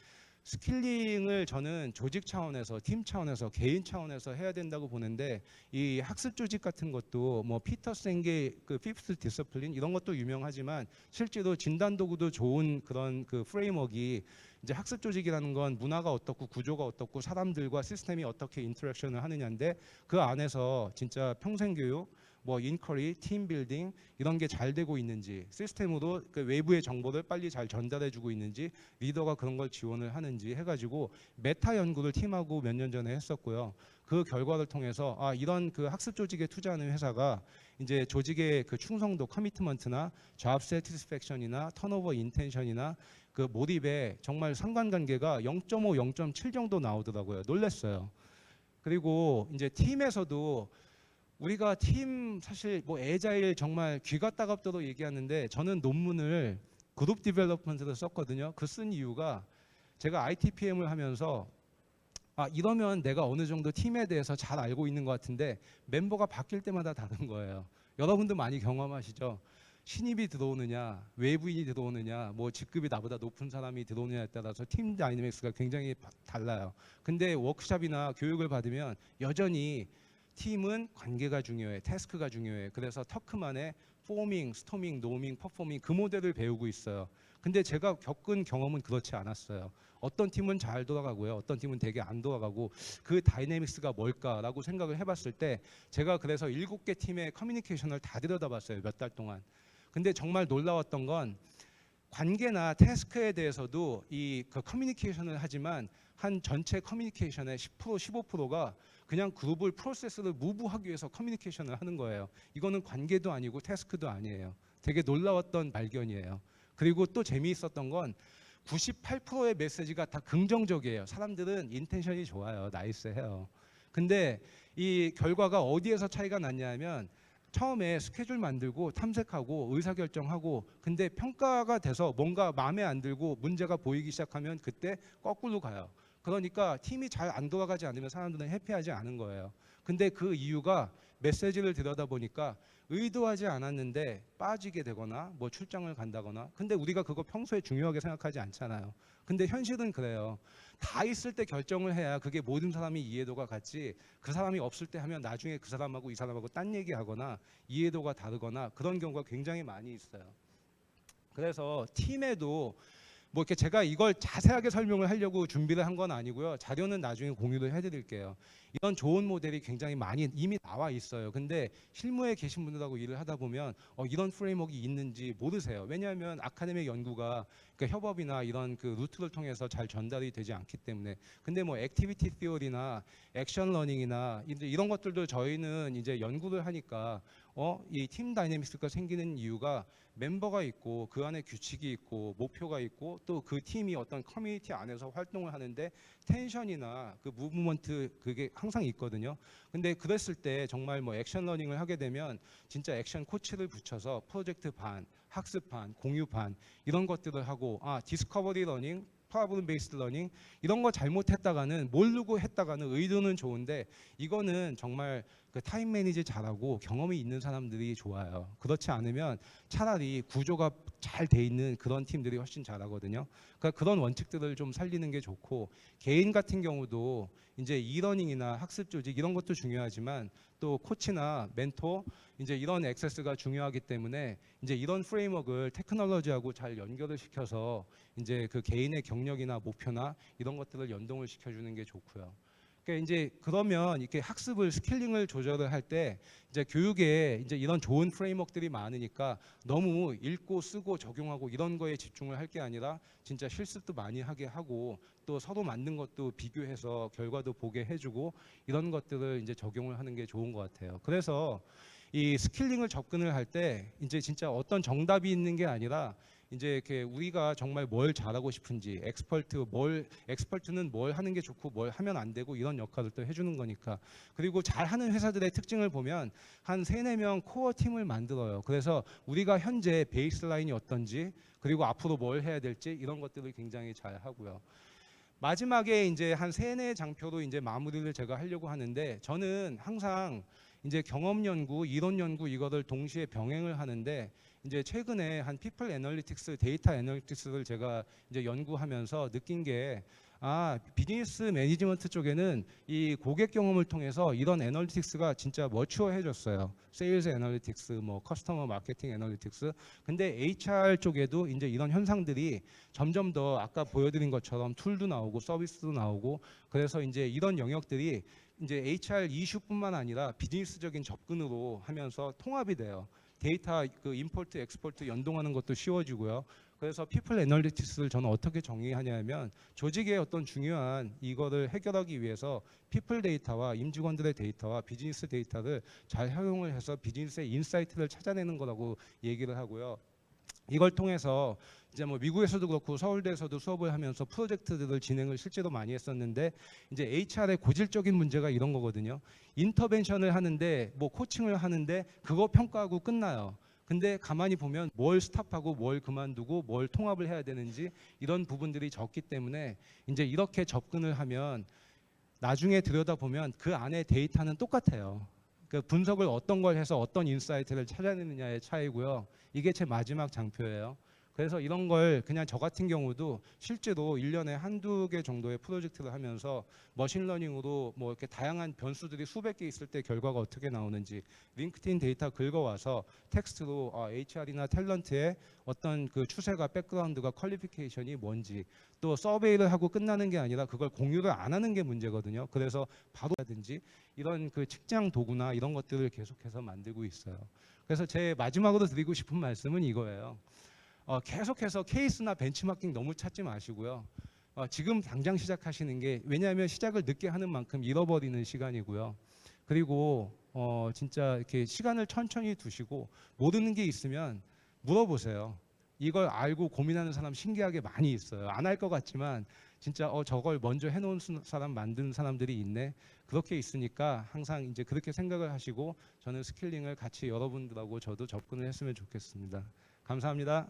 S1: 스킬링을 저는 조직 차원에서, 팀 차원에서, 개인 차원에서 해야 된다고 보는데, 이 학습 조직 같은 것도 뭐 피터 생게 그 피프스 디서플린 이런 것도 유명하지만 실제로 진단 도구도 좋은 그런 그 프레임워크이 이제 학습 조직이라는 건 문화가 어떻고 구조가 어떻고 사람들과 시스템이 어떻게 인터랙션을 하느냐인데, 그 안에서 진짜 평생 교육, 뭐 인쿼리, 팀 빌딩 이런 게 잘 되고 있는지, 시스템으로 그 외부의 정보를 빨리 잘 전달해주고 있는지, 리더가 그런 걸 지원을 하는지 해가지고 메타 연구를 팀하고 몇 년 전에 했었고요. 그 결과를 통해서 이런 그 학습 조직에 투자하는 회사가 이제 조직의 그 충성도, 커미트먼트나 잡 세티스팩션이나 턴오버 인텐션이나 그 몰입에 정말 상관관계가 0.5, 0.7 정도 나오더라고요. 놀랐어요. 그리고 이제 팀에서도 우리가 팀 사실 뭐 애자일 정말 귀가 따갑도록 얘기하는데, 저는 논문을 그룹 디벨롭먼트로 썼거든요. 그 쓴 이유가 제가 ITPM을 하면서 이러면 내가 어느 정도 팀에 대해서 잘 알고 있는 것 같은데 멤버가 바뀔 때마다 다른 거예요. 여러분도 많이 경험하시죠? 신입이 들어오느냐, 외부인이 들어오느냐, 뭐 직급이 나보다 높은 사람이 들어오느냐에 따라서 팀 다이내믹스가 굉장히 달라요. 근데 워크숍이나 교육을 받으면 여전히 팀은 관계가 중요해, 태스크가 중요해. 그래서 터크만의 포밍, 스토밍, 노밍, 퍼포밍 그 모델을 배우고 있어요. 근데 제가 겪은 경험은 그렇지 않았어요. 어떤 팀은 잘 돌아가고요, 어떤 팀은 되게 안 돌아가고, 그 다이내믹스가 뭘까라고 생각을 해봤을 때 제가 그래서 7개 팀의 커뮤니케이션을 다 들여다봤어요, 몇 달 동안. 근데 정말 놀라웠던 건 관계나 태스크에 대해서도 그 커뮤니케이션을 하지만 한 전체 커뮤니케이션의 10% 15%가 그냥 그룹을 프로세스를 무브하기 위해서 커뮤니케이션을 하는 거예요. 이거는 관계도 아니고 태스크도 아니에요. 되게 놀라웠던 발견이에요. 그리고 또 재미있었던 건 98%의 메시지가 다 긍정적이에요. 사람들은 인텐션이 좋아요, 나이스해요. 근데 이 결과가 어디에서 차이가 났냐면 처음에 스케줄 만들고 탐색하고 의사결정하고, 근데 평가가 돼서 뭔가 마음에 안 들고 문제가 보이기 시작하면 그때 거꾸로 가요. 그러니까 팀이 잘 안 돌아가지 않으면 사람들은 해피하지 않은 거예요. 근데 그 이유가 메시지를 들여다보니까 의도하지 않았는데 빠지게 되거나 뭐 출장을 간다거나, 근데 우리가 그거 평소에 중요하게 생각하지 않잖아요. 근데 현실은 그래요. 다 있을 때 결정을 해야 그게 모든 사람이 이해도가 같지, 그 사람이 없을 때 하면 나중에 그 사람하고 이 사람하고 딴 얘기하거나 이해도가 다르거나 그런 경우가 굉장히 많이 있어요. 그래서 팀에도 뭐 이렇게 제가 이걸 자세하게 설명을 하려고 준비를 한 건 아니고요. 자료는 나중에 공유를 해드릴게요. 이런 좋은 모델이 굉장히 많이 이미 나와 있어요. 근데 실무에 계신 분들하고 일을 하다 보면 이런 프레임워크가 있는지 모르세요. 왜냐하면 아카데믹 연구가 그러니까 협업이나 이런 그 루트를 통해서 잘 전달이 되지 않기 때문에. 근데 뭐 액티비티 티어리나 액션 러닝이나 이런 것들도 저희는 이제 연구를 하니까 이 팀 다이내믹스가 생기는 이유가 멤버가 있고 그 안에 규칙이 있고 목표가 있고 또 그 팀이 어떤 커뮤니티 안에서 활동을 하는데 텐션이나 그 무브먼트 그게 항상 있거든요. 근데 그랬을 때 정말 뭐 액션 러닝을 하게 되면 진짜 액션 코치를 붙여서 프로젝트 반, 학습 반, 공유 반 이런 것들을 하고, 디스커버리 러닝, 프로블럼 베이스드 러닝 이런 거 잘못했다가는 모르고 했다가는 의도는 좋은데 이거는 정말 그 타임 매니지 잘하고 경험이 있는 사람들이 좋아요. 그렇지 않으면 차라리 구조가 잘 돼 있는 그런 팀들이 훨씬 잘하거든요. 그러니까 그런 원칙들을 좀 살리는 게 좋고, 개인 같은 경우도 이제 이러닝이나 학습 조직 이런 것도 중요하지만 또 코치나 멘토 이제 이런 액세스가 중요하기 때문에 이제 이런 프레임워크를 테크놀로지하고 잘 연결을 시켜서 이제 그 개인의 경력이나 목표나 이런 것들을 연동을 시켜주는 게 좋고요. 그러니까 이제 그러면 이렇게 학습을 스킬링을 조절을 할 때 이제 교육에 이제 이런 좋은 프레임워크들이 많으니까 너무 읽고 쓰고 적용하고 이런 거에 집중을 할 게 아니라 진짜 실습도 많이 하게 하고 또 서로 만든 것도 비교해서 결과도 보게 해주고 이런 것들을 이제 적용을 하는 게 좋은 것 같아요. 그래서 이 스킬링을 접근을 할 때 이제 진짜 어떤 정답이 있는 게 아니라 이제 이렇게 우리가 정말 뭘 잘하고 싶은지, 엑스퍼트는 뭘 하는 게 좋고 뭘 하면 안 되고 이런 역할을 또 해주는 거니까. 그리고 잘하는 회사들의 특징을 보면 한 3-4명 코어 팀을 만들어요. 그래서 우리가 현재 베이스라인이 어떤지 그리고 앞으로 뭘 해야 될지 이런 것들을 굉장히 잘 하고요. 마지막에 이제 한 3-4장표로 이제 마무리를 제가 하려고 하는데, 저는 항상 이제 경험 연구, 이론 연구 이거를 동시에 병행을 하는데, 이제 최근에 한 피플 애널리틱스, 데이터 애널리틱스를 제가 이제 연구하면서 느낀 게 비즈니스 매니지먼트 쪽에는 이 고객 경험을 통해서 이런 애널리틱스가 진짜 머추어해졌어요. 세일즈 애널리틱스, 뭐 커스터머 마케팅 애널리틱스. 근데 HR 쪽에도 이제 이런 현상들이 점점 더 아까 보여드린 것처럼 툴도 나오고 서비스도 나오고, 그래서 이제 이런 영역들이 이제 HR 이슈뿐만 아니라 비즈니스적인 접근으로 하면서 통합이 돼요. 데이터 그 임포트 엑스포트 연동하는 것도 쉬워지고요. 그래서 피플 애널리틱스를 저는 어떻게 정의하냐면, 조직의 어떤 중요한 이거를 해결하기 위해서 피플 데이터와 임직원들의 데이터와 비즈니스 데이터를 잘 활용을 해서 비즈니스의 인사이트를 찾아내는 거라고 얘기를 하고요. 이걸 통해서 이제 뭐 미국에서도 그렇고 서울대에서도 수업을 하면서 프로젝트들을 진행을 실제로 많이 했었는데, 이제 HR의 고질적인 문제가 이런 거거든요. 인터벤션을 하는데 뭐 코칭을 하는데 그거 평가하고 끝나요. 근데 가만히 보면 뭘 스탑하고 뭘 그만두고 뭘 통합을 해야 되는지 이런 부분들이 적기 때문에 이제 이렇게 접근을 하면 나중에 들여다보면 그 안에 데이터는 똑같아요. 그 분석을 어떤 걸 해서 어떤 인사이트를 찾아내느냐의 차이고요. 이게 제 마지막 장표예요. 그래서 이런 걸 그냥 저 같은 경우도 실제로 1년에 한두 개 정도의 프로젝트를 하면서 머신러닝으로 뭐 이렇게 다양한 변수들이 수백 개 있을 때 결과가 어떻게 나오는지 링크드인 데이터 긁어와서 텍스트로 HR이나 탤런트의 어떤 그 추세가 백그라운드가 퀄리피케이션이 뭔지 또 서베이를 하고 끝나는 게 아니라 그걸 공유를 안 하는 게 문제거든요. 그래서 바로 하든지 이런 그 측정 도구나 이런 것들을 계속해서 만들고 있어요. 그래서 제 마지막으로 드리고 싶은 말씀은 이거예요. 계속해서 케이스나 벤치마킹 너무 찾지 마시고요. 지금 당장 시작하시는 게 왜냐하면 시작을 늦게 하는 만큼 잃어버리는 시간이고요. 그리고 진짜 이렇게 시간을 천천히 두시고 모르는 게 있으면 물어보세요. 이걸 알고 고민하는 사람 신기하게 많이 있어요. 안 할 것 같지만 진짜 저걸 먼저 해놓은 사람 만든 사람들이 있네. 그렇게 있으니까 항상 이제 그렇게 생각을 하시고 저는 스킬링을 같이 여러분들하고 저도 접근을 했으면 좋겠습니다. 감사합니다.